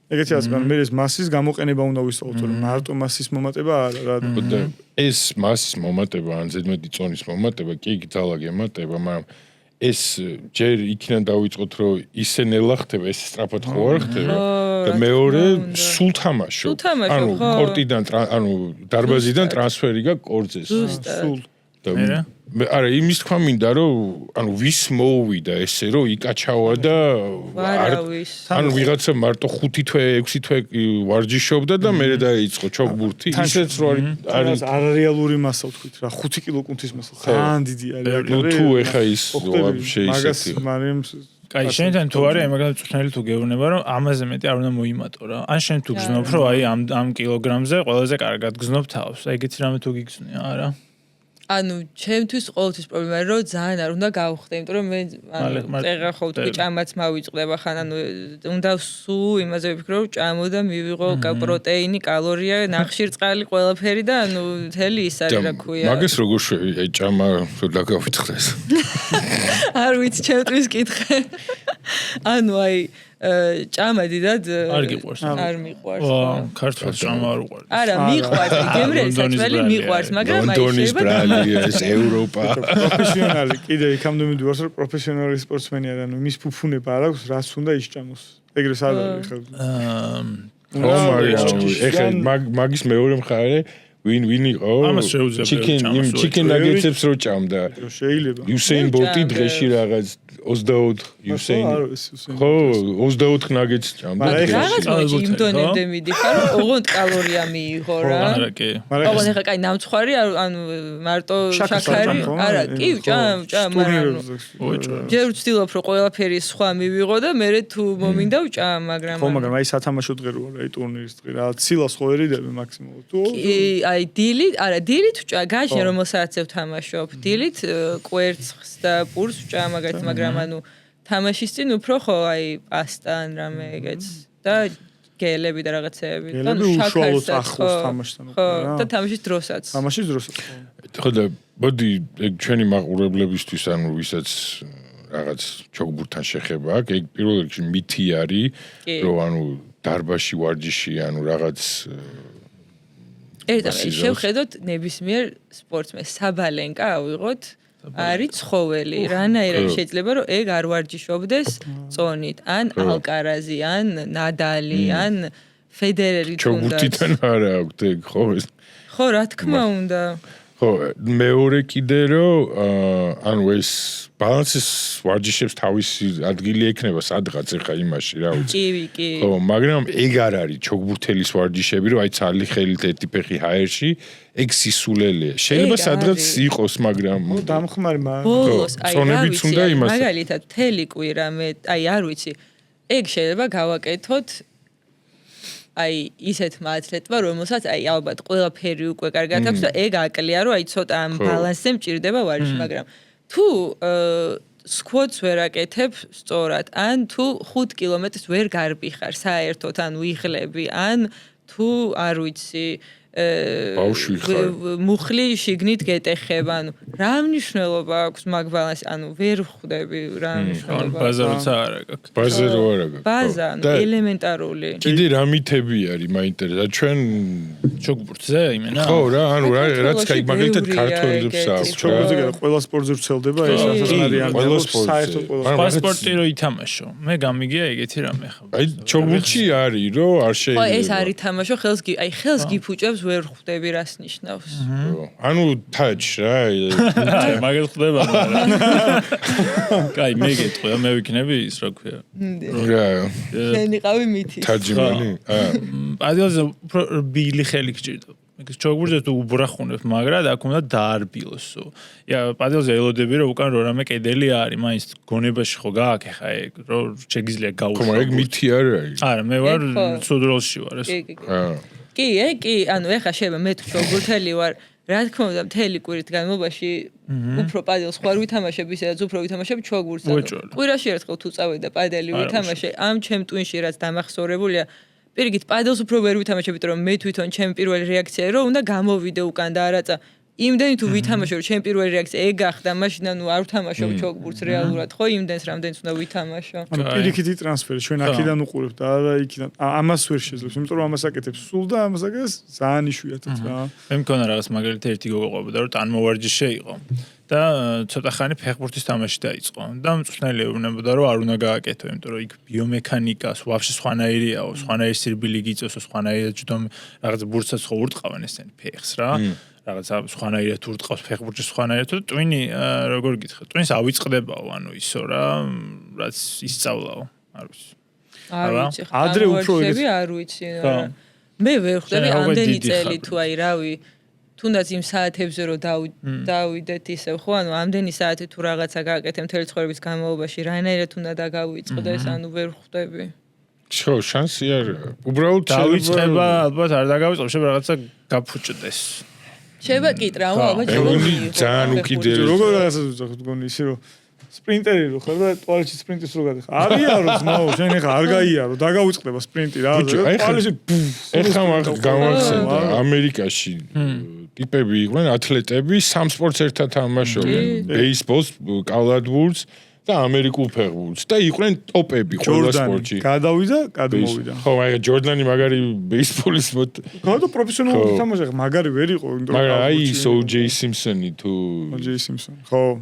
ეგეთი არის, მაგრამ მე ეს მასის გამოყენება უნდა ვისწავლოთ, რომ მარტო მასის მომატება არა რა. და ეს მასის მომატება, ან ზედმეტი წონის მომატება, კი ძალა გემატება, მაგრამ ეს ჯერ იქიდან დავიწყოთ, რომ ისე ნელა ხდება, ეს სწრაფად ხო არ ხდება და მეორე სულ თამაშობ. ანუ კორტიდან, ანუ დარბაზიდან ტრანსფერი გაქვს კორტზე. სულ არა იმის თქვა მინდა რომ ანუ ვის მოუვიდა ესე რომ იკაჩავა და ანუ ვიღაცა მარტო 5 თვე 6 თვე ვარჯიშობდა და მერე დაიწყო ჩოგბურთი ისეც რო არის არარეალური მასა ვთქვით რა 5 კილო კუნთის მასა ძალიან დიდი არის ნუ თუ ეხა ის ვაფშე ისეთი აი შენთან თუ არის მაგალითად წვნელი თუ გეუბნება რომ ამაზე მეტი არ უნდა მოიმატო რა ან შენ თუ გზნობ რომ აი ამ კილოგრამზე ყველაზე კარგად გზნობ თავს აი ეგეთი რამე თუ გიგზნია არა ანუ ჩემთვის ყოველთვის პრობლემა არის რომ ძალიან არ უნდა გავხდე იმიტომ რომ მე წეღა ხო თუ ჭამაც მავიწყდება ხან ანუ უნდა სულ იმაზე ვიფიქრო რომ ჭამო და მივიღო პროტეინი კალორია ნახშირწყალი ყველაფერი და ანუ მთელი ის არის რა ქვია მაგას როგორ აი ჭამა რო დაგავიწყდეს არ ვიცი ჩემთვის კითხე ანუ აი ჭამა დიდად არ გიყვარს არ მიყვარს ქართულ ჭამა არ უყვარს არა მიყვარს გემრიელი საჭმელი მიყვარს მაგრამ აი ლონდონის ბრალია ეს ევროპა პროფესიონალი კიდე იქამდე მიდივარს რომ პროფესიონალი სპორტსმენი არა ანუ მის ფუფუნება არ აქვს რაც უნდა ისჭამოს ეგრეს არ არის ხა მაგის მეორე მხარე ვინ იყო chicken nuggets-ებს რო ჭამდა შეიძლება Usain Bolt-ი დღეში რაღაც 24 Usain ხო 24 nuggets ჭამდა რაღაც მოიჭი იმ დონემდე მიდიხარ ოღონდ კალორია მიიღო რა არა კი ოღონდ ეხა კაი ნამცხვარი ანუ მარტო შაქარი არა კი ჭამ მაგრამ ჯერ ვცდილობ რომ ყველაფერი სხვა მივიღო და მე თუ მომინდა ვჭამ მაგრამ ხო მაგრამ აი სათამაშო დღე რო არა აი ტურნირის დღე რა ცილას ხო ერიდები მაქსიმალურად თუ აი დილით გაჟე რომელსაც ვთამაშობ დილით კვერცხს და პურს ვჭამ მაგრამ ანუ თამაშის წინ უფრო ხო აი პასტა ან რამე ეგეც და გელები და რაღაცეები და შაქარს ახლოს თამაშთან ხო და თამაშის დროსაც ხო და მოდი ეგ ჩვენი მაყურებლებისთვის ანუ ვისაც რაღაც ჩოგბურთთან შეხება აქვს ეგ პირველ რიგში მითი არის რომ ანუ დარბაზში ვარჯიში ანუ რაღაც ერთად შევხედოთ ნებისმიერ სპორტსმენს საბალენკა ავიღოთ არის ცხოველი რანაირად შეიძლება რომ ეგ არ ვარჯიშობდეს წონით ან ალკარაზი ან ნადალი ან ფედერერი თუნდაც ჩოგბურთიდან არა აქვს ეგ ხო რა თქმა უნდა ხო მეორე კიდე რომ ანუ ეს ბალანსის ვარჯიშებს თავისი ადგილი ექნება სადღაც ახლა იმაში რა ვიცი კი ხო მაგრამ ეგ არ არის ჩოგბურთელის ვარჯიშები რომ აი ცალი ხელით ერთი ფეხი ჰაერში ეგ სისულელეა შეიძლება სადღაც იყოს მაგრამ დამხმარე ბოლოს აი რა ვიცი მაგალითად თელი კვირა მე აი არ ვიცი ეგ შეიძლება გავაკეთოთ აი ისეთმა ათლეტმა რომელსაც აი ალბათ ყველაფერი უკვე კარგად აქვს და ეგ აკლია რომ აი ცოტა ამ ბალანსზე მჭირდება ვარჯიში მაგრამ თუ სკვოტს ვერ აკეთებ სწორად ან თუ 5 კილომეტრს ვერ გარბიხარ საერთოდ ან ვიღლები ან თუ არ ვიცი ბავშვი ხარ მუხლი შიგნით გეტეხება ანუ რა მნიშვნელობა აქვს მაგ ბალანსი ანუ ვერ ხვდები რა მნიშვნელობა ბაზაროც არ აქვს ბაზარო არ აქვს ბაზა ელემენტარული კიდე რა მითები არის მაინტერესა ჩვენ ჩოგბურთზე იმენა ხო რა ანუ რაც კაი მაგალითად ქართველებს აქვს ჩოგბურთზე და ყველა სპორტზე ვრცელდება ეს ასაც არის ყველა საერთოდ ყველა პასპორტი რო ითამაშო მე გამიგია ეგეთი რამე ხო აი ჩოგბურთში არის რომ არ შეიძლება ეს არის თამაშო ხელს გიფუჭებს ვერ ხვდები რას ნიშნავს ანუ თაჩ რა მაგას ხვდება რა კაი მე გეტყვი მე ვიქნები ის რა ქვია რა შენ იყავი მითი თაჯიმანი პადელზე ბილი ხელი გჭირდება ეს ჩოგბურთზე თუ უბრახუნებ მაგრამ აქ უნდა დაარბილოსო პადელზე ელოდები რომ უკან რამე კედელი არის მაინც გონებაში ხო გააკე ხა ეგ რომ შეგიძლია გაუშვო ხო ეგ მითი არ არის არა მე ვარ სუდროლში ვარ ეს კი ანუ ეხა შეიძლება მე თუ ჩოგბურთელი ვარ რა თქმა უნდა მთელი კვირით განმავლობაში უფრო პადელს ხوار ვითამაშებ ისედაც უფრო ვითამაშებ ჩოგბურთს კვირაში ერთხელ თუ წავედი და პადელი ვითამაშე ამ ჩემ ტვინში რაც დამახსოვრებულია პირიქით პადელს უფრო ვერ ვითამაშებ იმიტომ რომ მე თვითონ ჩემი პირველი რეაქცია რომ უნდა გამოვიდე უკან და არაცა იმდენი თუ ვითამაშე რომ ჩემი პირველი რეაქცია ეგ გახდა მაშინ ანუ არ ვთამაშობ ჩოგბურთს რეალურად ხო იმდენს რამდენს უნდა ვითამაშო ანუ პირიქითი ტრანსფერი ჩვენ აქედან უყურებთ და არა იქიდან ამას ვერ შეძლებს იმიტომ რომ ამას აკეთებს სულ და ამას აკეთებს ძალიან იშვიათად რა მე მქონა რაღაც მაგალითად ერთი გოგო ყვებოდა რომ ტანმოვარჯიშე იყო და ცოტა ხანი ფეხბურთის თამაში დაიწყო და მწვრთნელი ეუბნებოდა რომ არ უნდა გააკეთო იმიტომ რომ იქ ბიომექანიკას ვაფშე სხვანაირიაო სხვანაირი სირბილი გიწევსო სხვანაირად ჯდომ რაღაც ბურთსაც ხო ურტყავენ ესენი ფეხს რა რაღაცა სხვანაირად თუ რტყავს ფეხბურთში სხვანაირად თუ ტვინი როგორ გითხრათ ტვინს ავიწყდებაო ისო რა რაც ისწავლაო არ ვიცი არ ვიცი ადრე უფრო არ ვიცი მე ვერ ხვდები ამდენი წელი თუ რავი თუნდაც იმ საათებზე რომ დავიდეთ ისევ ხო ამდენი საათი თუ რაღაცა გააკეთე მთელი ცხოვრების განმავლობაში რანაირად უნდა დაგავიწყდეს ვერ ხვდები შანსი არ უბრალოდ დავიწყება ალბათ არ დაგავიწყო შეიძლება რაღაცა გაფუჭდეს შეიძლება კიტრა ალბათ ძალიან უკიდურეს როგორ რაღაცა ვიძახოთ გონი ისე რომ სპრინტერი რო ხარ და ტუალეტში სპრინტის რო გადახარ არიარო ძმაო შენ ეხა არ გაიარო დაგავიწყდება სპრინტი რა ტუალეტში ეხა მაგ გამახსენდა ამერიკაში ტიპები იყვნენ ათლეტები სამ სპორტს ერთად თამაშობდნენ ბეისბოლს კალადბურს და ამერიკულ ფეხბურთს და იყვნენ ტოპები ყველა სპორტში. გადავიდა, გადმოვიდა. ხო, აი ჯორდანი მაგარი ბეისბოლის გადო პროფესიონალური თამაში მაგარი ვერ იყო, მაგრამ აი ის O.J. Simpson-ი თუ O.J. Simpson. ხო.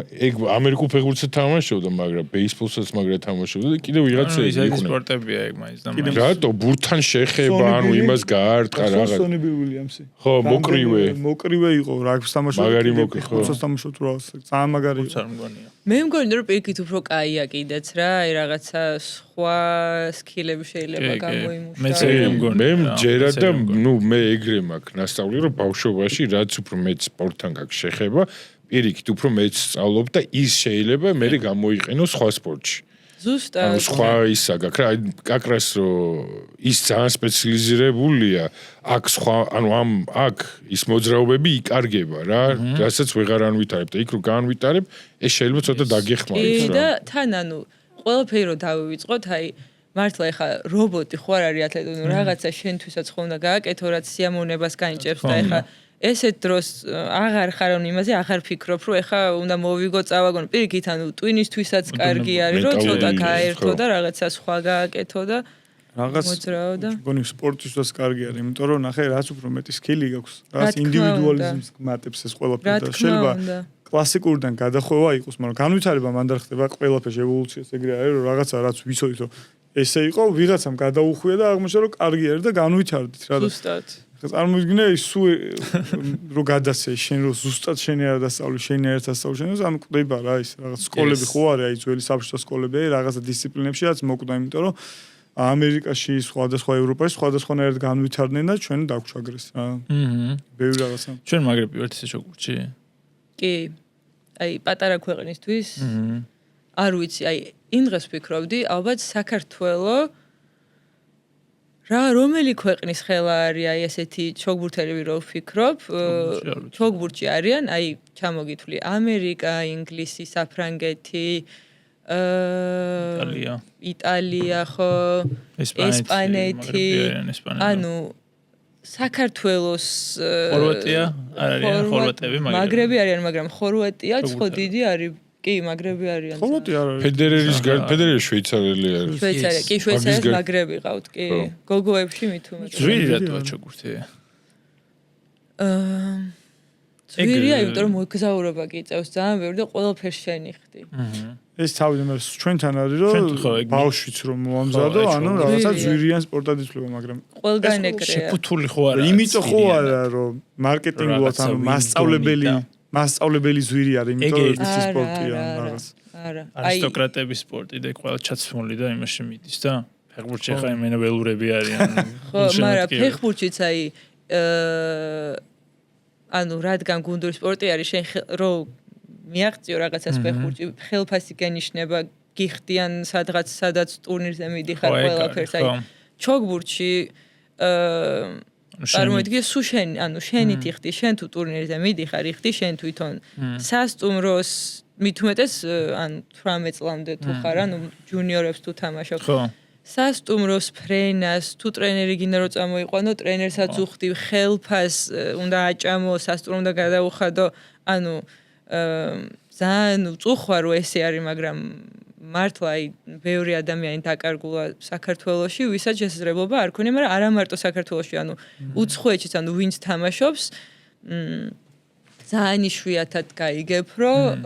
ეგ ამერიკულ ფეხბურთს თამაშობდა, მაგრამ ბეისბოლსაც მაგრა თამაშობდა და კიდევ ვიღაცა იყვნენ. ეს სპორტებია ეგ მაინც და მაინც. რატო ბურთთან შეხება, ანუ იმას გაარტყა რაღაც. სონი ბილ უილიამსი. ხო, მოკრივე იყო, რაგბის თამაშობდა. მაგარი მოკრი, ხო. ფუტბოლს თამაშობდა რა, ძალიან მაგარი იყო. მე მგონი რომ პირიქით უფრო კაია კიდეც რა, აი რაღაცა სხვა სკილები შეიძლება გამოიმუშაოს. მე მჯერა და ნუ მე ეგრე მაქვს ნასწავლი რომ ბავშვობაში რაც უფრო მეც სპორტთან გაქვს შეხება, პირიქით უფრო მეც სწავლობ და ის შეიძლება მე გამოიყენო სხვა სპორტში. ზუსტად. ანუ სხვა ისა გაქვს რა, აკრას რომ ის ძალიან სპეციალიზირებულია, აქ სხვა, ანუ აქ ის მოძრაობები იკარგება რა, რასაც ვეღარ ანვითარებ და იქ რო განვითარებ, ეს შეიძლება ცოტა დაგეხმაროს რა. და თან ანუ ყველაფერი რო დავივიწყოთ, აი მართლა ეხა რობოტი ხო არ არის ათლეტი, ნუ რაღაცა შენთვისაც ხო უნდა გააკეთო, რაც სიამოვნებას განიჭებს და ეხა ესეთ დროს აღარ ხარ ამ იმაზე, აღარ ფიქრობ, რომ ეხა უნდა მოვიგო წავაგონ. პირიქით, ანუ ტვინისთვისაც კარგი არის, რომ ცოტა გაერთო და რაღაცა სხვა გააკეთო და მოძრაო და მგონი სპორტისთვის კარგი არის, იმიტომ რომ ნახე, რაც უფრო მეტი სკილი გაქვს, რაც ინდივიდუალიზმს გმატებს ეს ყველაფერი და შეიძლება კლასიკურიდან გადახვევა იყოს, მაგრამ განვითარება მანდ არ ხდება ყველაფერში ევოლუციას ეგრე არის, რომ რაღაცა რაც ვიცოდით, რომ ესე იყო, ვიღაცამ გადაუხვია და აღმოჩნდა, რომ კარგი არის და განვითარდით რა. ზუსტად. წარმოვიდგინე ის რო გადაცე შენ რო ზუსტად შენი არ დასწავლი შენი არ დასწავლი შენ ანუ კვდება რა ის რაღაც სკოლები ხო არის აი ძველი საბჭოთა სკოლები რაღაცა დისციპლინებში რაც მოკვდა იმიტომ რომ ამერიკაში სხვადასხვა ევროპაში სხვადასხვანაირად განვითარდნენ და ჩვენ დაგვჩაგრეს რა ბევრი რაღაცა ჩვენ მაგრები ვართ ესე შოგურჩი კი აი პატარა ქვეყნისთვის არ ვიცი აი იმ დღეს ვფიქრობდი ალბათ საქართველოს რა რომელი ქვეყნის ხელა არის აი ესეთი ჩოგბურთელები რო ვფიქრობ ჩოგბურთში არიან აი ჩამოგითვლი ამერიკა ინგლისი საფრანგეთი იტალია ხო ესპანეთი ანუ საქართველოს ხორვატია არ არიან ხორვატები მაგრები არიან მაგრამ ხორვატია ხო დიდი არის კი მაგრები არიან ხორვატია არ არის ფედერერი შვეიცარიელი არის შვეიცარია კი შვეიცარიას მაგრები ყავთ კი გოგოებში მით უმეტეს ძვირი რატოა ჩოგურთი ძვირია იმიტომ რომ მოგზაურობა გიწევს ძალიან ბევრი და ყველაფერს შენიხდი ეს თავი მე ჩვენთან არის რომ ბავშვიც რომ მოამზადო ანუ რაღაცა ძვირიან სპორტად იცვლება მაგრამ ყველგან ეგრეა შეფუთული ხო არა იმიტომ ხო არა რომ მარკეტინგულად ანუ მასწავლებელი ზვირი არის იმიტომ რომ ეს სპორტია რაღაც არა არისტოკრატების სპორტი და ყველა ჩაცმული და იმაში მიდის და ფეხბურთში ხა იმენა ველურები არიან ხო მაგრამ ფეხბურთშიც აი ანუ რადგან გუნდური სპორტი არის შენ რო მიაღწიო რაღაცას ფეხბურთში ხელფასი განიშნება გიხდიან სადაც ტურნირზე მიდიხარ ყველაფერს აი ჩოგბურთში წარმოიდგინე სულ შენ ანუ შენი თიხდი შენ თუ ტურნირზე მიდიხარ იხდი შენ თვითონ სასტუმროს მით უმეტეს ანუ 18 წლამდე თუ ხარ ანუ ჯუნიორებს თუ თამაშობ სასტუმროს ფრენას თუ ტრენერი გინდა რომ წამოიყვანო ტრენერსაც უხდი ხელფას უნდა აჭამო სასტუმრო უნდა გადაუხადო ანუ ძალიან უწუხვა რომ ესე არის მაგრამ მართლა აი ბევრი ადამიანი დაკარგულა საქართველოში ვისაც შესაძლებლობა არ ქონია მაგრამ არა მარტო საქართველოში ანუ უცხოეთშიც ანუ ვინც თამაშობს ძალიან იშვიათად გაიგებ რომ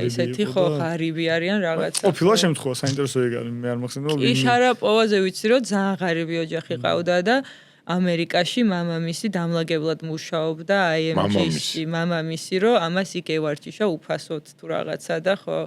ესეთი ხო ღარიბი არიან რაღაცა ყოფილა შემთხვევა საინტერესო ეგ არის მე არ მახსენდება კი შარაპოვაზე ვიცი რომ ძალიან ღარიბი ოჯახი ყავდა და ამერიკაში მამამისი დამლაგებლად მუშაობდა IMG-ში, მამამისი რომ ამას იქ ევარჯიშა უფასოდ თუ რაღაცა და ხო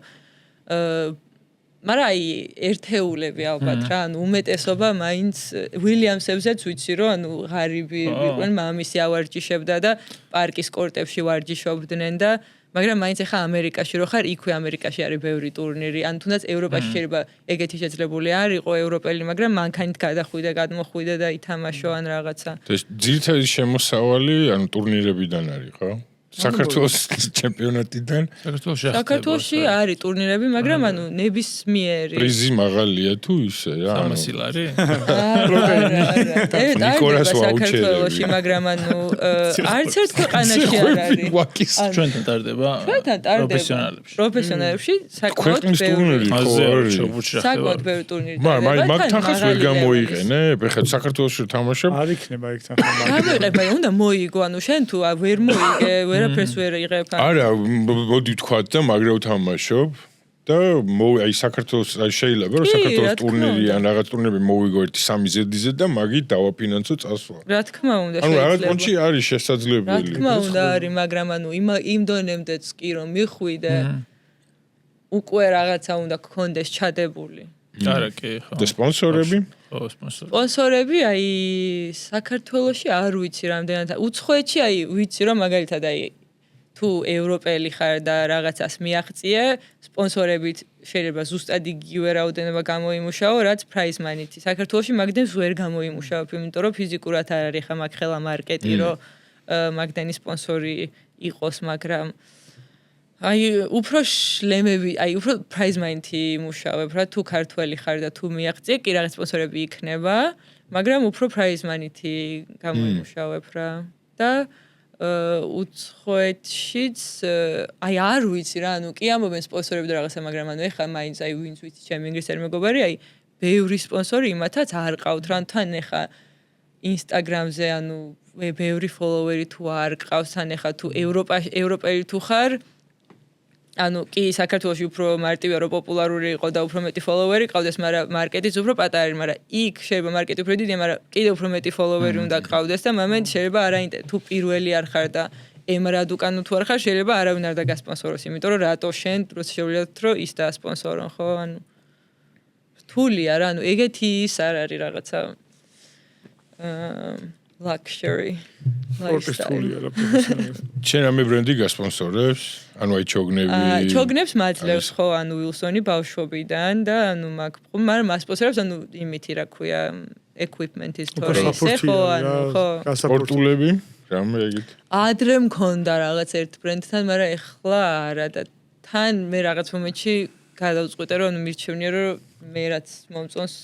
მაგრამ აი ერთეულები ალბათ რა, ანუ უმეტესობა მაინც ვილიამსებზეც ვიცი რომ ანუ ღარიბი იყვნენ, მამამისი ავარჯიშებდა და პარკის კორტებში ვარჯიშობდნენ და მაგრამ მაინც ახლა ამერიკაში რო ხარ, იქვე ამერიკაში არის ბევრი ტურნირი, ან თუნდაც ევროპაში შეიძლება ეგეთი შეძლებული არ იყო ევროპელი, მაგრამ მანქანით გადახვიდე, გადმოხვიდე და ითამაშო ან რაღაცა. ძირითადი შემოსავალი ანუ ტურნირებიდან არის, ხო? საქართველოს ჩემპიონატიდან საქართველოში არის ტურნირები, მაგრამ ანუ ნებისმიერი პრიზი მაღალია თუ ისე რა 300 ლარი? ნიკოლას საქართველოში, მაგრამ ანუ არც ერთ ქვეყანაში არ არის. ჩვენთან ტარდება? ჩვენთან ტარდება. პროფესიონალებში საკმაოდ ბევრი. საკმაოდ ბევრი ტურნირი. მაგრამ მაგ თანხას ვერ გამოიყენებ? ეხლა საქართველოში თამაშობ? არ იქნება იქ თანხა. გამოიყენება, უნდა მოიგო, ანუ შენ თუ ვერ მოიგე, ვერაფერს ვერ იღებ. არა, მოდი ვთქვათ და მაგრევ თამაშობ და აი საქართველოს შეიძლება რომ საქართველოს ტურნირი ან რაღაც ტურნირები მოვიგო 1-3 ზედიზე და მაგით დავაფინანსო წასვლა. რა თქმა უნდა, ანუ რაღაც პონჩი არის შესაძლებელი. რა თქმა უნდა არის, მაგრამ ანუ იმ დონემდეც კი რომ მიხვიდე უკვე რაღაცა უნდა გქონდეს ჩადებული. არა კი ხო. და სპონსორები? ხო, სპონსორები. სპონსორები აი საქართველოში არ ვიცი რამდენად. უცხოეთში აი ვიცი რომ მაგალითად აი თუ ევროპელი ხარ და რაღაცას მიაღწიე, სპონსორებით შეიძლება ზუსტად იგივე რაოდენობა გამოიმუშაო, რაც prize money-ით. საქართველოში მაგდენს ვერ გამოიმუშავებ, იმიტომ რომ ფიზიკურად არ არის ხა მაგ ხელა მარკეტი, რომ მაგდენი სპონსორი იყოს, მაგრამ აი უფრო შლემები, აი უფრო prize money-ი იმუშავებ, რა თუ ქართველი ხარ და თუ მიაღწიე, კი რაღაც სპონსორები იქნება, მაგრამ უფრო prize money-ი გამოიმუშავებ რა. და უცხოეთშიც აი არ ვიცი რა, ანუ კი ამობენ სპონსორები და რაღაცა, მაგრამ ანუ ეხლა მაინც აი ვინც ვიცი ჩემი ინგლისელი მეგობარი, აი ბევრი სპონსორი იმათაც არ ყავთ რა, თან ეხლა ინსტაგრამზე ანუ ბევრი ფოლოვერი თუ არ ყავს, თან ეხლა თუ ევროპელი თუ ხარ, ანუ კი საქართველოში უფრო მარტივია რომ პოპულარული იყო და უფრო მეტი ფოლოვერი ყავდეს, მაგრამ მარკეტიც უფრო პატარა არის, მაგრამ იქ შეიძლება მარკეტი უფრო დიდია, მაგრამ კიდევ უფრო მეტი ფოლოვერი უნდა ყავდეს და მომენტ შეიძლება თუ პირველი არ ხარ და ემრად უკანო თუ არ ხარ, შეიძლება არავინ არ დაგასპონსოროს, იმიტომ რომ რატო შენ დროს შეუძლიათ რომ ის დაასპონსორონ, ხო? ანუ რთულია რა, ანუ ეგეთი ის არ არის რაღაცა luxury lifestyle. შენ ამე ბრენდი გასპონსორებს? ანუ აი ჩოგნები. ჩოგნებს მაძლევს ხო, ანუ ვილსონი ბავშვობიდან და ანუ მაგრამ მასპონსორებს ანუ იმითი რა ქვია, equipment-ის თორისე ხო, ანუ ხო. სპორტულები? რამე ეგეთ. ადრე მქონდა რაღაც ერთ ბრენდთან, მაგრამ ეხლა არა და თან მე რაღაც მომენტში გადავწყვიტე რომ მირჩევნია რომ მე რაც მომწონს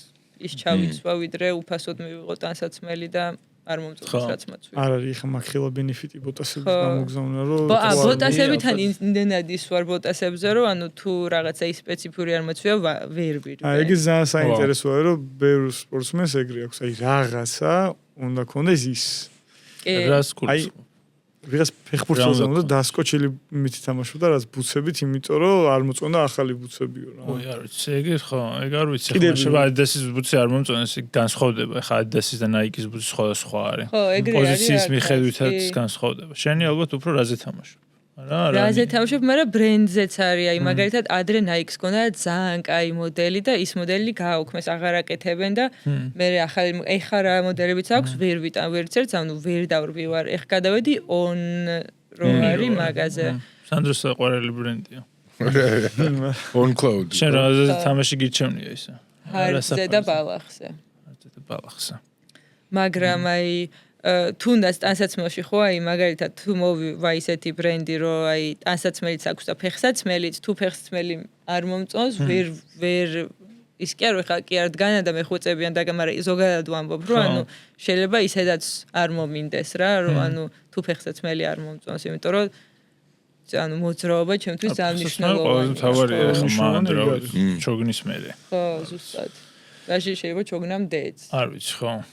ის ჩავიცვა, ვიდრე უფასოდ მივიღო ტანსაცმელი და არ მომწონს რაც მოცვი. არ არის ხა მაგხილა ბენეფიტი ბოტასების გამოგზავნა რომ ბოტასებთან იმდენად ისვარ ბოტასებზე რომ ანუ თუ რაღაცა ის სპეციფიური არ მოწვია ვერ ვირვე. აი ეგ ძალიან საინტერესოა რომ ბევრ სპორტსმენს ეგრე აქვს, აი რაღაცა უნდა ქონდეს ის. რას კურსი? ვიღაც ფეხბურთელზე უნდა დასკოჩილი მით თამაშობდა რაც ბუცებით, იმიტომ რომ არ მოწონდა ახალი ბუცებიო რა. ой, არ ვიცი, ეგ ხო, ეგ არ ვიცი. შეიძლება Adidas-ის ბუცი არ მომწონდეს, იქ განსხვავდება. ხა Adidas-ის და Nike-ის ბუცი სხვადასხვა არის. ხო, ეგრე არის. პოზიციის მიხედვითაც განსხვავდება. შენი ალბათ უფრო რაზე თამაშობ? რაზე თამაშობ, მაგრამ ბრენდზეც არის, აი მაგალითად ადრე Nike-ს გქონდა ძალიან კაი მოდელი და ის მოდელი გააუქმეს, აღარ აკეთებენ და მე ახალი ეხა რა მოდელებიც აქვს, ვერ ვიწერთ, ანუ ვერ დავრბივარ. ეხ გადავედი on რო არის მაგაზე. სანდროს საყვარელი ბრენდია. On clothes. შენ რაზე თამაში გიჩვენია ისა? ჰარდზე და ბალახზე. ჰარდზე და ბალახზე. მაგრამ აი თუნდაც ტანსაცმელში ხო აი მაგალითად თუ მოვივა ისეთი ბრენდი რომ აი ტანსაცმელიც აქვს და ფეხსაცმელიც თუ ფეხსაცმელი არ მომწონს ვერ ის კი არ ხა კი არ დგანა და მეხუწებიან და მაგრამ ზოგადად ვამბობ რომ ანუ შეიძლება ისედაც არ მომინდეს რა რომ ანუ თუ ფეხსაცმელი არ მომწონს იმიტომ რომ ანუ მოძრაობა ჩემთვის ძალიან მნიშვნელოვანია. თავარია ხა მანდრო ჩოგნის მერე. ხო, ზუსტად. რაში შეიძლება ჩოგნამ დეც. არ ვიცი ხო.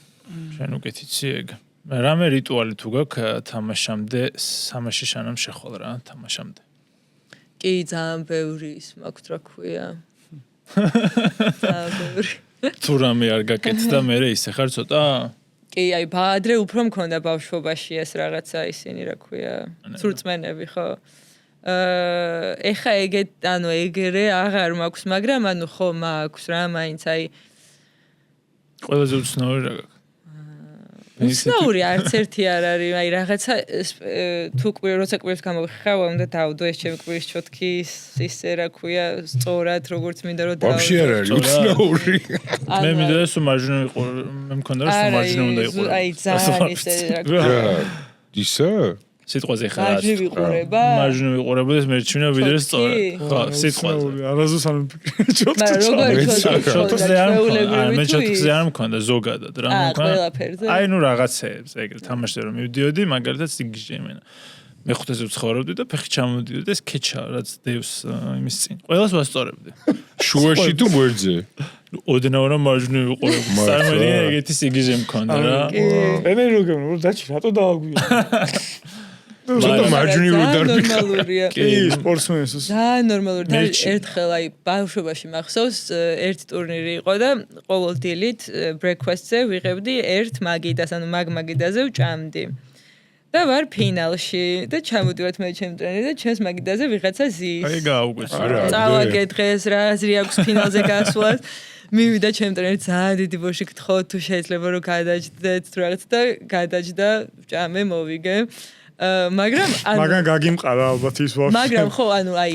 შენ უკეთიცი ეგ. რამე რიტუალი თუ გაქვს თამაშამდე, სამაში შანამ შეხვალ რა თამაშამდე. კი, ძალიან ბევრი ის მაქვს რა ქვია. ძალიან ბევრი. თუ რამე არ გაკეთდა, მე ისე ხარ ცოტა კი, აი ბაადრე უფრო მქონდა ბავშვობაში ეს რაღაცა ისინი რა ქვია, სრუწმენები, ხო? ეხა ეგრე აღარ მაქვს, მაგრამ ხო მაქვს რა, მაინც აი ყველაზე უცნაური რა გაქვს. უცნაური არც ერთი არ არის, აი რაღაცა თუ როცა კვირს გამოვიხავ, უნდა დავდო ეს ჩემი კვირის ჩოთქის ისე რა ქვია, სწორად როგორც მინდა რომ დავდო. ვაფშე არ არის უცნაური. მე მინდა რომ მარჯვნივ იყო, მე მქონდა რომ მარჯვნივ უნდა იყო. აი ძალიან ისე რა ქვია. ისა? სიტყვაზე ხარ. მარჯვნივ ვიყურება? მარჯვნივ ვიყურება და მე რჩვენა ვიდრე სწორად. ხო, სიტყვაზე. არასდროს არ მიფიქრე ჩოთქზე არ მქონდა ზოგადად რა მქონდა. ყველაფერზე. აი ნუ რაღაცეებს ეგრე თამაშზე რომ მივდიოდი, მაგალითად სიგიჟე იმენა. მეხუთეზე ვცხოვრობდი და ფეხი ჩამოვდიოდი და ეს ქეჩა რაც დევს იმის წინ. ყველას ვასწორებდი. შუაში თუ გვერდზე? ოდნავ რომ მარჯვნივ ვიყურებ. წარმოიდგინე ეგეთი სიგიჟე მქონდა რა. მე რო გემო დაჩი რატო დააგვია? ზოგადად მარჯვნივ დარბი. ნორმალურია. კი, სპორტსმენს. ძალიან ნორმალური და ერთხელ აი ბავშვობაში მახსოვს ერთი ტურნირი იყო და ყოველ დილით breakfast-ზე ვიღებდი ერთ მაგიდას, ანუ მაგიდაზე ვჭამდი. და ვარ ფინალში და ჩამოდივართ მე ჩემ ტრენერზე და ჩემს მაგიდაზე ვიღაცა ზის. აი გააუკვეცე. წავაგე დღეს რა აზრი აქვს ფინალზე გასვლას. მივიდა ჩემ ტრენერს ძალიან დიდი ბოში გთხოვთ თუ შეიძლება რომ გადაჯდეთ თუ რაღაც და გადაჯდა ჭამე მოვიგე. მაგრამ გაგიმყარა ალბათ ის ვაფშე. მაგრამ ხო ანუ აი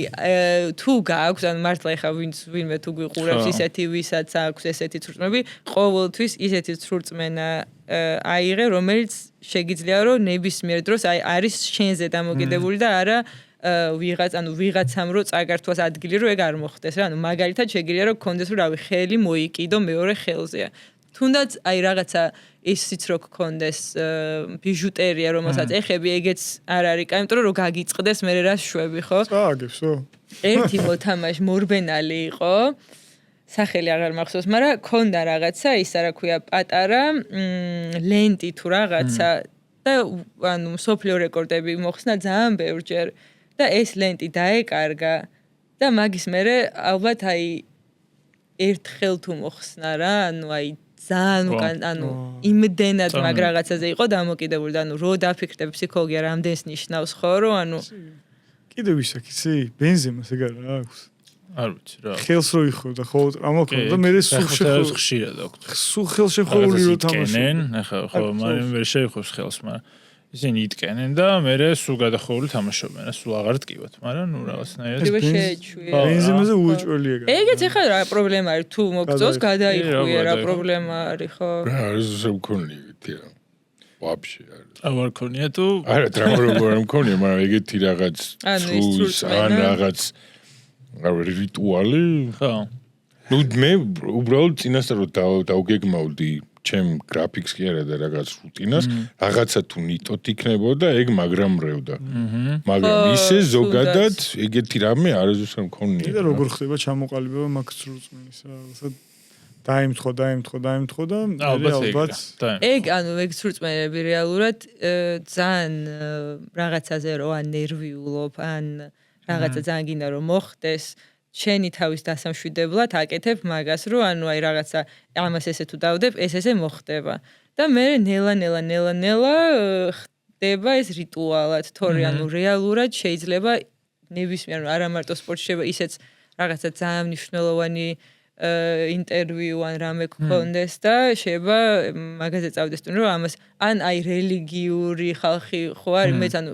თუ გააქვს ანუ მართლა ეხა ვინმე თუ გვიყურებს ისეთი ვისაც აქვს ესეთი ცრუწმენები ყოველთვის ისეთი ცრუწმენა აიღე რომელიც შეგიძლია რომ ნებისმიერ დროს აი არის შენზე დამოკიდებული და არა ვიღაცამ რო წაგართვას ადგილი რომ ეგ არ მოხდეს რა ანუ მაგალითად შეგიძლია რომ გქონდეს რომ რავი ხელი მოიკიდო მეორე ხელზეა თუნდაც აი რაღაცა ისიც რო გქონდეს ბიჟუტერია რომელსაც ეხები ეგეც არ არის კაი იმიტომ რომ გაგიწყდეს მე რას შვები ხო წააგებსო ერთი მოთამაშ მორბენალი იყო სახელი აღარ მახსოვს მაგრამ ქონდა რაღაცა ისა რა ქვია პატარა ლენტი თუ რაღაცა და ანუ სოფლიო რეკორდები მოხსნა ძალიან ბევრჯერ და ეს ლენტი დაეკარგა და მაგის მერე ალბათ აი ერთხელ თუ მოხსნა რა ანუ აი ძალიან უკან ანუ იმდენად მაგ რაღაცაზე იყო დამოკიდებული და ანუ რო დაფიქრდები ფსიქოლოგია რამდენს ნიშნავს ხო რომ ანუ კიდევ ვისაკ იცი ბენზემას ეგ არა აქვს არ ვიცი რა ხელს რო იხო და ხო ამოქო და მე სულ ხშირად აქვს სულ ხელშეხული რო თამაშობენ ახლა ხო მაგრამ ვერ შეიხოს ხელს მაგრამ ისინი იტკენენ და მე სულ გადახურული თამაშობენ სულ აღარ ტკივათ მაგრამ ნუ რაღაცნაირად ბენზემაზე უეჭველი ეგ ეგეც ახლა რა პრობლემა არის თუ მოგწოს გადაიხუია რა პრობლემა არის ხო რა არის შემქონიეთი რა ვაფშე არ ქონია თუ არა ტრამოროგო არ მქონია მაგრამ ეგეთი რაღაც სულს ან რაღაც რიტუალი ხო ნუ მე უბრალოდ წინასწარ რომ დავგეგმავდი ჩემ გრაფიკს კი არა და რაღაც რუტინას რაღაცა თუ ნიტოთ იქნებოდა ეგ მაგრამ მრევდა მაგრამ ისე ზოგადად ეგეთი რამე არასდროს არ მქონია და როგორ ხდება ჩამოყალიბება მაგ სრუწმენის რაღაცა დაიმთხო და ალბათ ეგ ანუ ეგ სრუწმენები რეალურად ძალიან რაღაცაზე რო ან ნერვიულობ ან რაღაცა ძალიან გინდა რომ მოხდეს შენი თავის დასამშვიდებლად აკეთებ მაგას რომ ანუ აი რაღაცა ამას ესე თუ დავდებ ესე მოხდება და მე ნელა ხდება ეს რიტუალად თორე ანუ რეალურად შეიძლება ნებისმიერ არა მარტო სპორტში შეიძლება ისეც რაღაცა ძალიან მნიშვნელოვანი ინტერვიუ ან რამე გქონდეს და შეიძლება მაგაზე წავდეს თუ რომ ამას ან აი რელიგიური ხალხი ხო არის მეც ანუ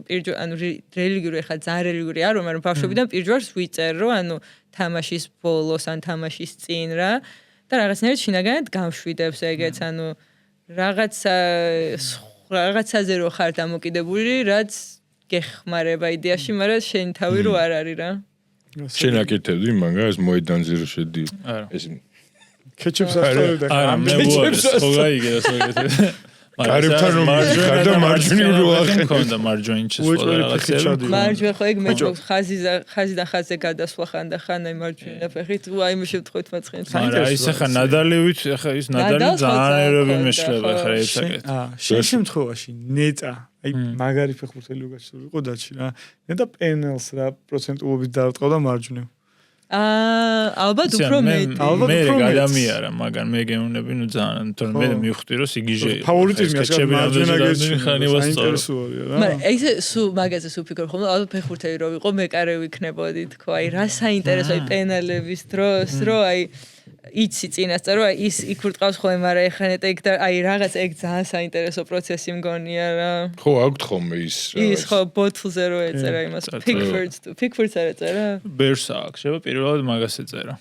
რელიგიური ხა ძალიან რელიგიური არ ვარ მაგრამ ბავშვობიდან პირჯვარს ვიწერ რომ ანუ თამაშის ბოლოს ან თამაშის წინ რა და რაღაცნაირად შინაგანად გამშვიდებს ეგეც ანუ რაღაცაზე რო ხარ დამოკიდებული რაც გეხმარება იდეაში მაგრამ შენ თავი რო არ არის რა შენ აკეთებდი მაგას მოედანზე რო შედი ეს კეჩეპს ასწავლე არა მე ხო გაიგე ასწავლე გარებთან რომ ხარდა მარჯვნივ რო ახენ კონდა მარჯვენჩის ყველა რაღაცები მარჯვენ ხო ეგ მე ხაზიდან ხაზზე გადასვლა ხან აი მარჯვენა ფეხით აი მე შევთხოვთ მაცხენს არა ის ახლა ნადალევით ახლა ის ნადალი ძალიან ერები მეშლება ახლა ეცაკეთ შენ შემთხვევაში ნეტა აი მაგარი ფეხბურთელი უკაცური იყო დაჩი რა ნეტა პენელს რა პროცენტულობით დაარტყავდა მარჯვნივ ალბათ უფრო მეტი. მე გადამიარა, მაგრამ მე გეუნები ნუ ძალიან, თორემ მე მივხვდი რომ სიგიჟე იყო. ფავორიტიზმი ასეთ მარჯვენა ხანი საინტერესოა რა. მაგრამ ეს სულ მაგაზე სულ ფიქრობ ხოლმე, ალბათ ფეხბურთელი რო ვიყო, მეკარე ვიქნებოდი თქო, აი რა საინტერესოა პენალების დროს, რომ აი იცი წინასწარ რომ ის იქ ვრტყავს ხოლმე, მაგრამ ეხანეთ ეგ და აი რაღაც ეგ ძალიან საინტერესო პროცესი მგონია რა. ხო, აქვთ ხოლმე ის ხო ბოთლზე რო ეწერა იმას Pickford's არ ეწერა? ბერს აქვს, შევა პირველად მაგას ეწერა.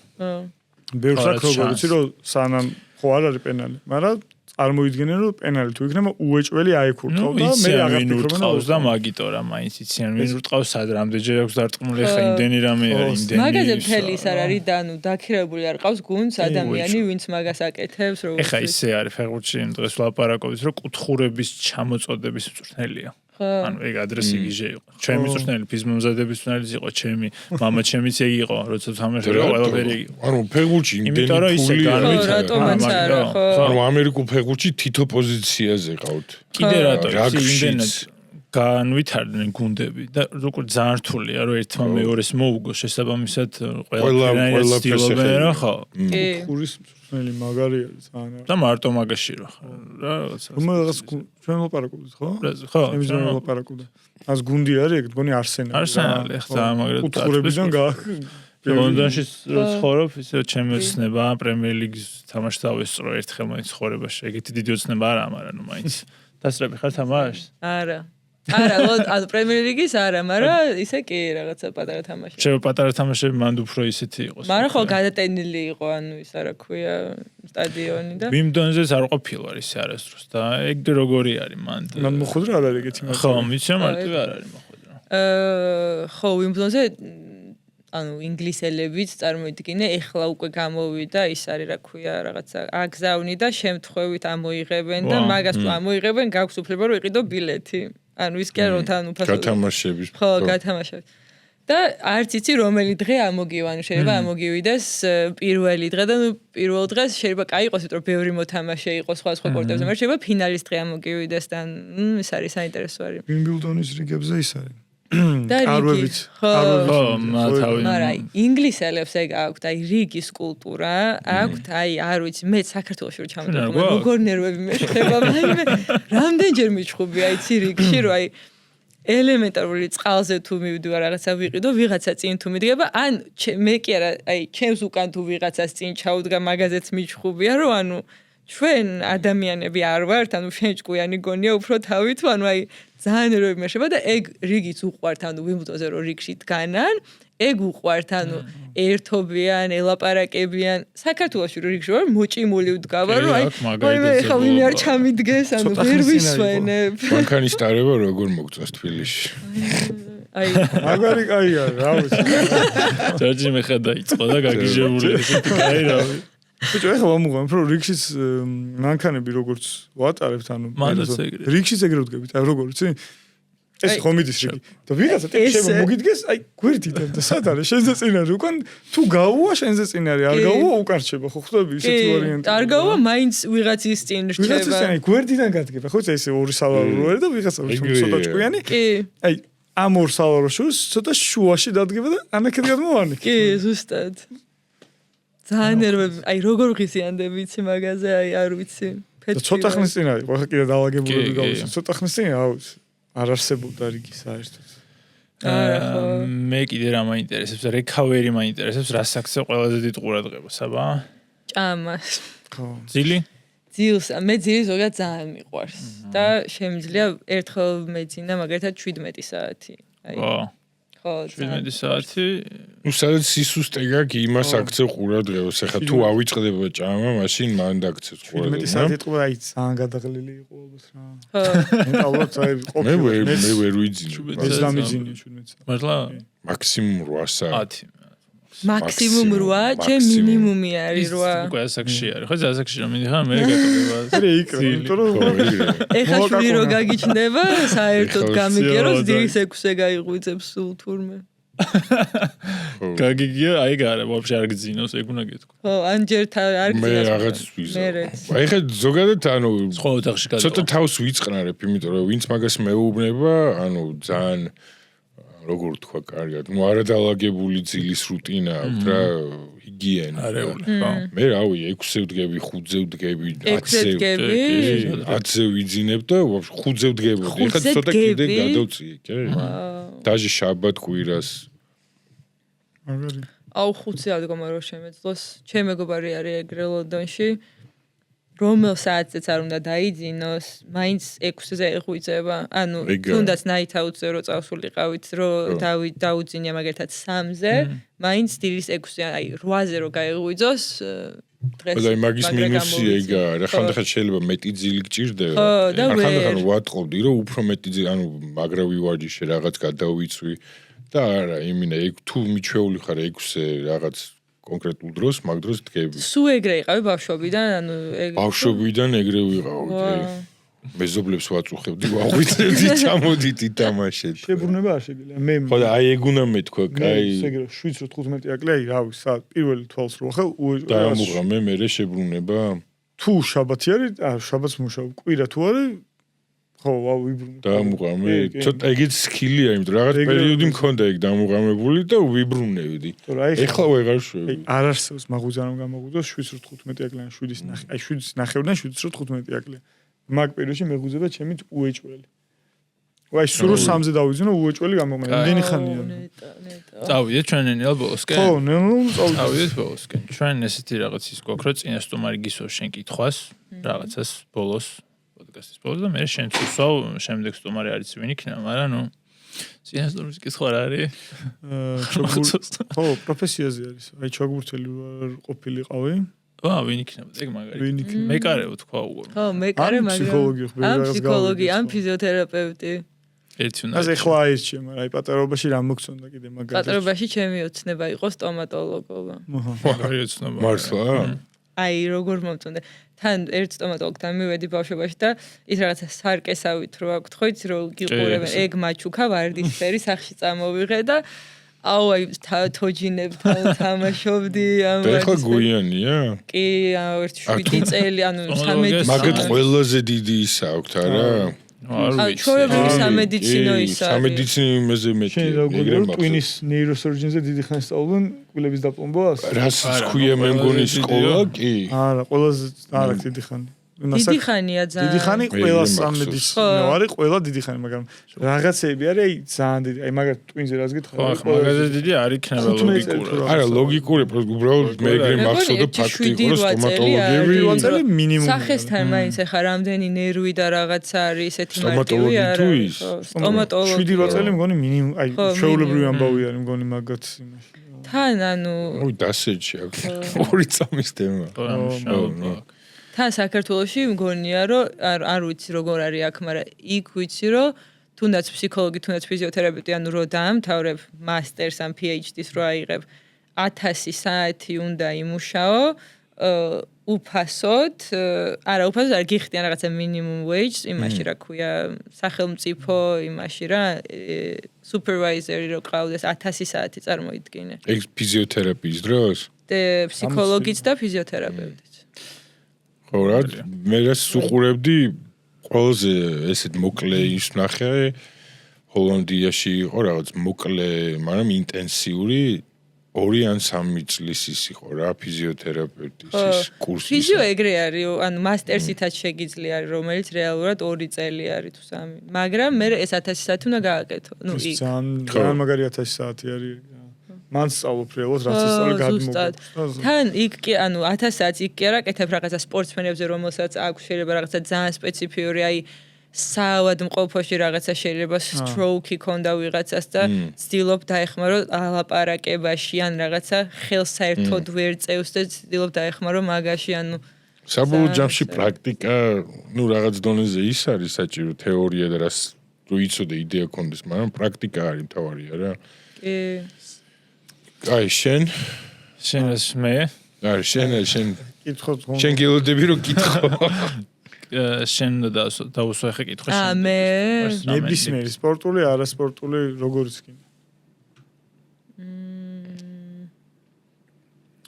ბერს აქვს როგორც რომ სანამ ხო არ არის პენალი, მაგრამ წარმოიდგენენ რომ პენალი თუ იქნება უეჭველი აიქურთავ და მე აღარ ვფიქრობ და მაგიტო რა მაინც იციან ვინ ვრტყავს სად რამდენჯერ აქვს დარწმუნებული ხა იმდენი რამე არის იმდენი მაგაზე მთელი ის არ არის და ნუ დაქირებული არ ყავს გუნდს ადამიანი ვინც მაგას აკეთებს რო ეხა ისე არის ფეხბურთში დღეს ვლაპარაკობთ რომ კუთხურების ჩამოწოდების მწვრთნელია ანუ ეგ ადრესი გიჟე იყო ჩემი მწვრთნელი ფიზმომზადების მწვრთნელი იყო ჩემი მამა ჩემიც ეგ იყო როცა თამაშობდა ყველაფერი ანუ ფეხბურთში იმდენი ფული ანუ ამერიკულ ფეხბურთში თითო პოზიციაზე ყავთ კიდე რატო იმდენად განვითარდნენ გუნდები და როგორ ძალიან რთულია რომ ერთმა მეორეს მოუგოს შესაბამისად ყველაფერი ცდილობენ რა ხო ხურის მწვრთნელი მაგარი არის ძალიან და მარტო მაგაში რა რაღაცა რომელიღაც ჩვენ ვლაპარაკობთ ხო ჩემს ძმას ვლაპარაკობდა ას გუნდი არის ეგ მგონი არსენალი ხა მაგრამ უთხურებიდან ლონდონში ცხოვრობ ისე ჩემი ოცნება პრემიერ ლიგის თამაშს დავესწრო ერთხელ მაინც ცხოვრებაში ეგეთი დიდი ოცნება არა მაგრამ ნუ მაინც დასწრები ხარ თამაშს არა ანუ პრემიერ ლიგის არა, მაგრამ ისე კი რაღაცა პატარა თამაში. შეიძლება პატარა თამაშები მანდ უფრო ისეთი იყოს. მაგრამ ხო გადატენილი იყო, ანუ ის არა ქვია სტადიონი და ვიმბლდონზეც არ ყოფილვარ ისე არასდროს და ეგ როგორი არის მანდ. მან მოხდრა არ არის ეგეთი მაგრამ. ხო, მიცემ მარტივი არ არის მოხდრა. ხო, ვიმბლდონზე ანუ ინგლისელებიც წარმოიდგინე, ეხლა უკვე გამოვიდა, ის არის რა ქვია, რაღაცა აგზავნი და შემთხვევით ამოიღებენ და მაგას ამოიღებენ, გაქვს უფლება რომ იყიდო ბილეთი. ანუ ის კი არ რომ თან უფასო გათამაშების ხო გათამაშებს და არც იცი რომელი დღე ამოგივა ანუ შეიძლება ამოგივიდეს პირველი დღე და პირველ დღეს შეიძლება კაიყოს იმიტომ რომ ბევრი მოთამაშე იყოს სხვა კორტებზე მაგრამ შეიძლება ფინალის დღე ამოგივიდეს და ის არის საინტერესო არის ვიმბლდონის რიგებზე ის არის არვებით ხო მაგრამ ინგლისელებს ეგ აქვთ აი რიგის კულტურა აქვთ აი არ ვიცი მე საქართველოში რო ჩამოვიდი როგორ ნერვები მეშხება მაიმე რამდენჯერ მიჩხუბი აი ცი რიგში რო აი ელემენტარული წყალზე თუ მივდივარ რაღაცა ვიყიდო ვიღაცა წინ თუ მიდგება ან მე კი არა აი ჩემს უკან თუ ვიღაცას წინ ჩაუდგა მაგაზეც მიჩხუბია რომ ანუ ჩვენ ადამიანები არ ვართ ანუ ჩვენ ჭკვიანი გონია უფრო თავით ანუ აი ძალიან ნერვები მეშება და ეგ რიგიც უყვართ ანუ ვიმბლდონზე რო რიგში დგანან ეგ უყვართ ანუ ერთობიან ელაპარაკებიან საქართველოში რო რიგში ვარ მოჭიმული ვდგავარ რომ აი მე ხა ვინმე არ ჩამიდგეს ანუ ვერ ვისვენებ მანქანის დარება როგორ მოგწონს თბილისში აი მაგარი კაია რა ვიცი ჯორჯი მე ხა დაიწყო და გაგიჟებული კაი რა ბიჭო ეხლა ვამუღამებ რომ რიგშიც მანქანები როგორც ვატარებთ ანუ რიგშიც ეგრე ვდგებით აი როგორ ვიცი ეს ხომიდის რიგი და ვიღაცა შეიძლება მოგიდგეს აი გვერდიდან და სად არის შენზე წინ არის უკან თუ გაუვა შენზე წინ არის არ გაუვა უკან რჩება ხო ხვდები ისეთი ვარიანტი არ გაუვა მაინც ვიღაცის წინ რჩება ვიღაცის წინ აი გვერდიდან გადგება ხო ეს ორი სალარო არის და ვიღაცა ცოტა ჭკვიანი აი ამ ორ სალაროშუს ცოტა შუაში დადგება და ანაკეთ გადმოვარნი კი ზუსტად ძალიან ნერვები აი როგორ ღიზიანდები იცი მაგაზე აი არ ვიცი ცოტა ხნის წინ არის ხო კიდე დაალაგებულები გავუსი ცოტა ხნის წინ აუც არ არსებობდა რიგი საერთოდ მე კიდე რა მაინტერესებს რეკავერი მაინტერესებს რა საქცე ყველაზე დიდ ყურადღებას აბა ჭამას ხო ძილი ძილს მე ძილი ზოგადად ძალიან მიყვარს და შემიძლია ერთხელ მეძინა მაგალითად 17 საათი აი ხო 17 საათი ნუ სადაც სისუსტე გაქვს იმას აქცევ ყურადღებას ახლა თუ ავიწყდება ჭამა მაშინ მან დაგცევ ყურადღებას 17 საათი ყურა აი ძალიან გადაღლილი იყო ალბათ რა ხო ალბათ აი მე ვერ ვიძინე ეს დამიძინე 17 საათი მართლა მაქსიმუმ 8 საათი მაქსიმუმ 8 ჩემ მინიმუმი არის 8 უკვე ასაკში არის ხო ასაკში რომ მიდიხარ მე გატოვება მე იქ იმიტომ რომ ეხა შვილი რო გაგიჩნდება საერთოდ გამიგერო ძირის 6-ზე გაიღვიძებს სულ თურმე გაგიგია აი გარა ვაფშე არ გძინოს ეგ უნდა გეთქვა ხო ანჯერთ არ გძინოს მე რაღაც ვიზა აი ხა ზოგადად ანუ სხვა ოთახში გადავა ცოტა თავს ვიწყნარებ იმიტომ რომ ვინც მაგას მეუბნება ანუ ძალიან როგორ თქვა კარგად, ნუ არადალაგებული ძილის რუტინა აქვს რა, ჰიგიენა. არეული, ხო. მე რავი 6-ზე ვდგები, 5-ზე ვდგები, 6-ზე ვდგები? 10-ზე ვიძინებ და 5-ზე ვდგებოდი. ეხლა ცოტა კიდე გადავწიე, კი? დაჟე შაბათ კვირას. მაგარი. აუ 5-ზე ავდგომა რომ შემეძლოს. ჩემი მეგობარი არის ეგრე ლონდონში. რომელ საათზეც არ უნდა დაიძინოს, მაინც 6-ზე ეღვიძება. ანუ თუნდაც ნაითაუთზე რო წავსულიყავით, რომ დაუძინია მაგერთად 3-ზე, მაინც დილის 6-ზე, აი 8-ზე რო გაეღვიძოს, დღეს. და მაგის მინუსი ეგა, რა ხანდახან შეიძლება მეტი ძილი გჭირდება. და ხანდახან ვატყობდი, რომ უფრო მეტი ძილი, ანუ მაგრა ვივარჯიშე, რაღაც გადავიცვი და არა, იმინა, თუ მიჩვეული ხარ 6-ზე რაღაც კონკრეტულ დროს, მაგ დროს დგები. სულ ეგრე იყავი ბავშვობიდან, ანუ ბავშვობიდან ეგრე ვიყავი, კი. მეზობლებს ვაწუხებდი, ვაღვიძებდი, ჩამოდით ითამაშეთ. შებრუნება არ შეგიძლია. მე ხო და აი ეგ უნდა მეთქვა, კაი. ეგრე 7-15 აკლი, აი რავი, საათ პირველი თვალს რო ახალ დაამუღა მე შებრუნება. თუ შაბათი არის, შაბათს მუშაობ, კვირა თუ არის ხო, ვიბრუნებ. დაამუღა მე ცოტა ეგეც სკილია, იმიტომ რაღაც პერიოდი მქონდა ეგ დამუღამებული და ვიბრუნებდი. ეხლა ვეღარ შვები. არ არსებობს მაღუზა რომ გამაღვიძოს 7-15 აკლიან 7-ის ნახე. აი 7-ის ნახევრიდან 7-15 აკლია. მაგ პერიოდში მეღვიძება ჩემით უეჭველი. აი სულ 3-ზე დავიძინო უეჭველი გამომენა. იმდენი ხანია. წავიდეთ ჩვენ ნელ ბოლოსკენ. ხო, ნელ წავიდეთ ბოლოსკენ. ჩვენ ესეთი რაღაც ის გვაქვს, რომ წინა სტუმარი გისურს შენ კითხვას, რაღაცას ბოლოს პოდკასტის ბოლოს და მე შენ წუსავ, შემდეგ სტუმარი არის ვინ იქნება, მაგრამ ნუ წინა სტუმრის კითხვა რა არის? ხო, პროფესიაზე არის. აი ჩოგბურთელი ყოფილიყავი. ვინ იქნება? ეგ მაგარი. მეკარე თქვა უგო. ხო, მეკარე მაგრამ ამ ფსიქოლოგი, ამ ფიზიოთერაპევტი. ერთი უნდა. ასე ხლა აირჩიე, მაგრამ აი პატარობაში რა მოგწონდა კიდე მაგარი. პატარობაში ჩემი ოცნება იყო სტომატოლოგობა. მაგარი ოცნება. მართლა? აი როგორ მომწონდა. თან ერთ სტომატოლოგთან მივედი ბავშვობაში და ის რაღაცა სარკესავით რო აქვთ, ხო იცი რომ გიყურებენ, ეგ მაჩუქა ვარდისფერი სახში წამოვიღე და აუ აი თოჯინებთან თამაშობდი ამ და ეხლა გუიანია? კი, ერთ 7 წელი, ანუ 13 მაგეთ ყველაზე დიდი ის აქვს არა? არ ჩვეულებრივი სამედიცინო ის არის. სამედიცინოზე მეტი. შენ რა გქონდა ტვინის ნეიროსერჯენზე დიდი ხანი სწავლობენ კვილების დაპლომბას? რას ქვია მე მგონი სკოლა კი? არა, ყველაზე არა დიდი ხანი. დიდი ხანია ძალიან. დიდი ხანი ყველა სამედიცინო არის, ყველა დიდი ხანი, მაგრამ რაღაცეები არის, აი ძალიან დიდი. აი მაგათ ტვინზე რას გითხარ? ხო, მაგაზე დიდი არ იქნება ლოგიკური. არა, ლოგიკური, უბრალოდ მე ეგრე მახსოვდა ფაქტი იყო, რომ სტომატოლოგები უწელი მინიმუმი. სახესთან მაინც ახლა რამდენი ნერვი და რაღაცა არის ესეთი სტომატოლოგი თუ ის? სტომატოლოგი. 7 წელი მგონი მინიმუმ, აი შეულებრივი ამბავი არის მგონი მაგათ იმაში. თან ანუ ой დასეჭი აქვს. 2 წამის თემა. თან საქართველოში მგონია რომ არ ვიცი როგორ არის აქ, მაგრამ იქ ვიცი რომ თუნდაც ფსიქოლოგი, თუნდაც ფიზიოთერაპევტი, ანუ რო დაამთავრებ მასტერს ან PhD-ს რო აიღებ 1000 საათი უნდა იმუშაო უფასოდ, არა უფასოდ არ გიხდიან რაღაცა minimum wage, იმაში რა ქვია, სახელმწიფო იმაში რა, supervisor-ი რო ყავდეს 1000 საათი წარმოიდგინე. ეგ ფიზიოთერაპიის დროს? ფსიქოლოგიც და ფიზიოთერაპევტიც. ხო რა, მე რას უყურებდი ყველაზე ესეთ მოკლე ის ნახე ჰოლანდიაში იყო რაღაც მოკლე, მაგრამ ინტენსიური 2 ან 3 წლის ის იყო რა ფიზიოთერაპევტის ის კურსი. ფიზიო ეგრე არის, ანუ მასტერსითაც შეგიძლია, რომელიც რეალურად 2 წელი არის თუ 3. მაგრამ მე ეს 1000 საათი უნდა გააკეთო. ნუ იქ. ძალიან მაგარი 1000 საათი არის. მან სწავლობ რეალურად რაც ისწავლე გადმოგდა. თან იქ კი ანუ 1000 საათი იქ კი არა, კეთებ რაღაცა სპორტსმენებზე, რომელსაც აქვს შეიძლება რაღაცა ძალიან სპეციფიური, აი საავადმყოფოში რაღაცა შეიძლება stroke-ი ქონდა ვიღაცას და ცდილობ დაეხმარო ალაპარაკებაში ან რაღაცა ხელს საერთოდ ვერ წევს და ცდილობ დაეხმარო მაგაში, ანუ საბოლოო ჯამში პრაქტიკა, ნუ რაღაც დონეზე ის არის საჭირო, თეორია და რას რო იცოდე იდეა კონდეს, მაგრამ პრაქტიკა არის მთავარია რა. კი. აი შენ შენს მე არა შენ კითხოთ შენ გილოდები რომ კითხო შენ დაუსვა ხე კითხო შენ მე ნებისმიერი სპორტული არა სპორტული როგორც კი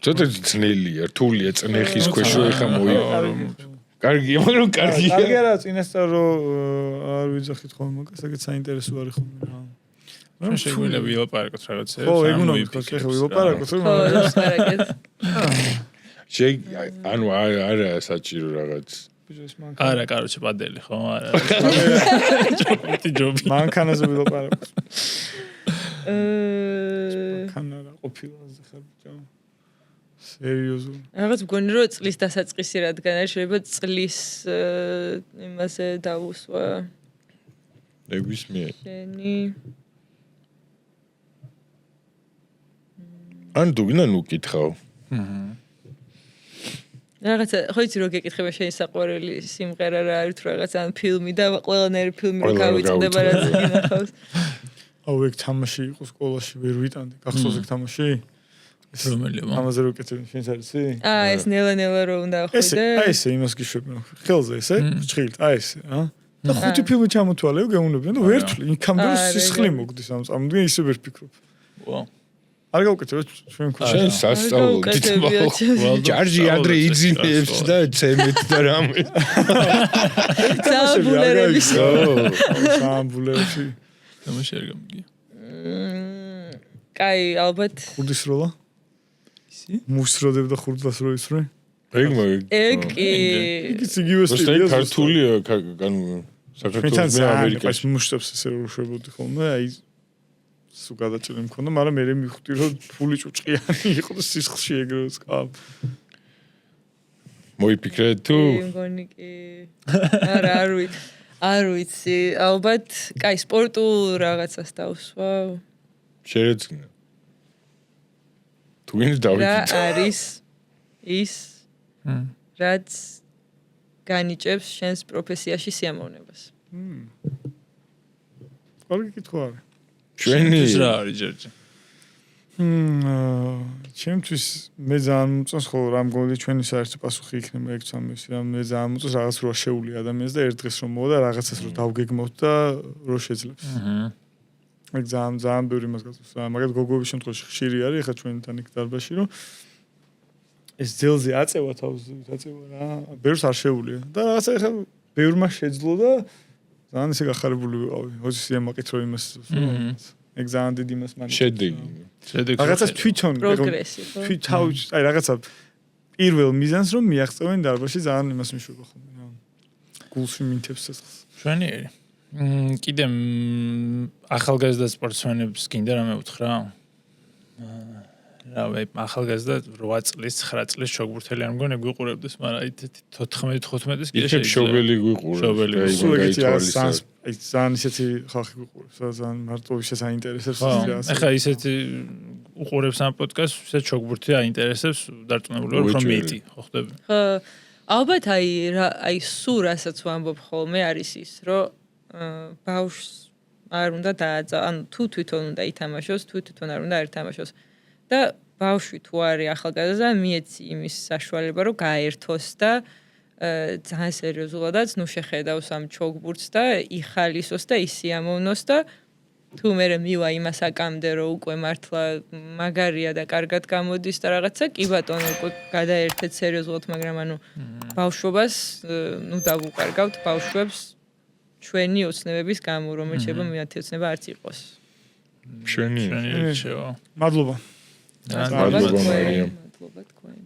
ცოტა ძნელია რთულია წნეხის ქვეშ რო ეხა მოიყარო კარგია მაგრამ კარგია კარგია რა წინასწარ რო არ ვიძახით ხოლმე მაგას ეგეც საინტერესო არის ხოლმე რა შეგვიძლია ვილაპარაკოთ რაღაცა. ხო, ეგ უნდა ვიქოს, ეხლა ვილაპარაკოთ, ხო, ლაპარაკეთ. ანუ არა საჭირო რაღაც. არა, короче, პადელი, ხო, არა. ჯობი. მანქანაზე ვილაპარაკოთ. მანქანა რა ყოფილაზე ხარ ბიჭო. სერიოზული. რაღაც მგონი რომ წლის დასაწყისი რადგან არის შეიძლება წლის იმაზე დაუსვა. ნებისმიერ. შენი ან თუ გინდა ნუ კითხავ. რაღაცა ხო იცი რო გეკითხება შენი საყვარელი სიმღერა რა არის თუ რაღაც ან ფილმი და ყველანაირი ფილმი რო გავიწდება რაც გინახავს. აუ ეგ თამაში იყო სკოლაში ვერ ვიტანდი. გახსოვს ეგ თამაში? რომელია? ამაზე რო კეთებ შენს არისი? ეს ნელა რო უნდა ხვიდე. ესე იმას გიშვებნო. ხელზე ესე, ჭხილთ, ესე, და ხუთი ფილმი ჩამოთვალეო გეუნებიან და ვერთლი იქამდე სისხლი მოგდის ამ წამდგენ ისე ვერ ფიქრობ. ვაუ. არ გავუკეთებთ ჩვენ ქუჩა. შენ სასწავლო გითმა. ჯარჯი ადრე იძინებს და ცემეთ და რამე. სამბულერების. სამბულერებში. თამაში არ გამიგია. კაი, ალბათ. ხურდის როლა? ისი? მუსროდებ და ხურდას რო ისრე? ეგ ეგ კი. იგიც იგივე სტილია. ქართულია, საქართველოს მე ამერიკაში. ეს მუშტებს ესე რო შვებოდი ხოლმე, აი სულ გადაჭრილი მქონდა, მაგრამ მე მივხვდი რომ ფული ჭუჭყიანი იყო და სისხლში ეგრევე სკამ. მოიფიქრე თუ? მგონი კი. არ ვიცი, ალბათ, კაი, სპორტულ რაღაცას დავსვა. შეეძინა. თუ გინდა დავიკითხო. რა არის ის? რაც განიჭებს შენს პროფესიაში სიამოვნებას. კარგი კითხვა არის. ჩვენი რა არის ჯერჯი? ჩემთვის მე ძალიან მოწონს ხო რა მგონი ჩვენი საერთო პასუხი იქნება ეგ სამის რა მე ძალიან მოწონს რაღაც რო შეული ადამიანს და ერთ დღეს რომ მოვა და რაღაცას რო დავგეგმოთ და რო შეძლებს. ეგ ძალიან ბევრი იმას გასწევს. მაგალითად გოგოების შემთხვევაში ხშირი არის ხა ჩვენთან იქ დარბაზში რომ ეს ძელზე აწევა თავს აწევა რა ბევრს არ შეუულია და რაღაცა ხა ბევრმა შეძლო და ძალიან ისე გახარებული ვიყავი. ოცი ამაკითხრო იმას ეგ ძალიან დიდი იმას მან შედეგი. რაღაცას თვითონ პროგრესი. თვითონ აი რაღაცა პირველ მიზანს რომ მიაღწევენ დარბაზში ძალიან იმას მიშვება ხოლმე რა. გულში მინთებს ცეცხლს. შვენიერი. კიდე ახალგაზრდა სპორტსმენებს გინდა რამე უთხრა? რავი, ახალგაზრდა 8 წლის, 9 წლის ჩოგბურთელი არ მგონი გვიყურებდეს, მაგრამ აი 14-15-ის კიდე შეიძლება შობელი გვიყურებს. აი ძალიან ისეთი ხალხი გვიყურებს, ძალიან მარტო ისე საინტერესებს ის. ეხლა ისეთი უყურებს ამ პოდკასტს, ისე ჩოგბურთი აინტერესებს, დარწმუნებული ვარ, რომ მეტი, ხო ხდები? ხო, ალბათ აი სულ რასაც ვამბობ ხოლმე არის ის, რომ ბავშვს არ უნდა დააძა, ანუ თუ თვითონ უნდა ითამაშოს, თუ თვითონ არ უნდა არ ითამაშოს. და ბავშვი თუ არის ახალგაზრდა, მიეცი იმის საშუალება, რომ გაერთოს და ძალიან სერიოზულადაც ნუ შეხედავს ამ ჩოგბურთს და იხალისოს და ისიამოვნოს და თუ მე მივა იმას აკამდე, რომ უკვე მართლა მაგარია და კარგად გამოდის და რაღაცა, კი ბატონო, უკვე გადაერთეთ სერიოზულად, მაგრამ ანუ ბავშვობას ნუ დავუყარგავთ ბავშვებს ჩვენი ოცნებების გამო, რომელიც შეიძლება მეათი ოცნება არც იყოს. ჩვენი შენიერი შევა. მადლობა. მადლობა მარიამ. მადლობა.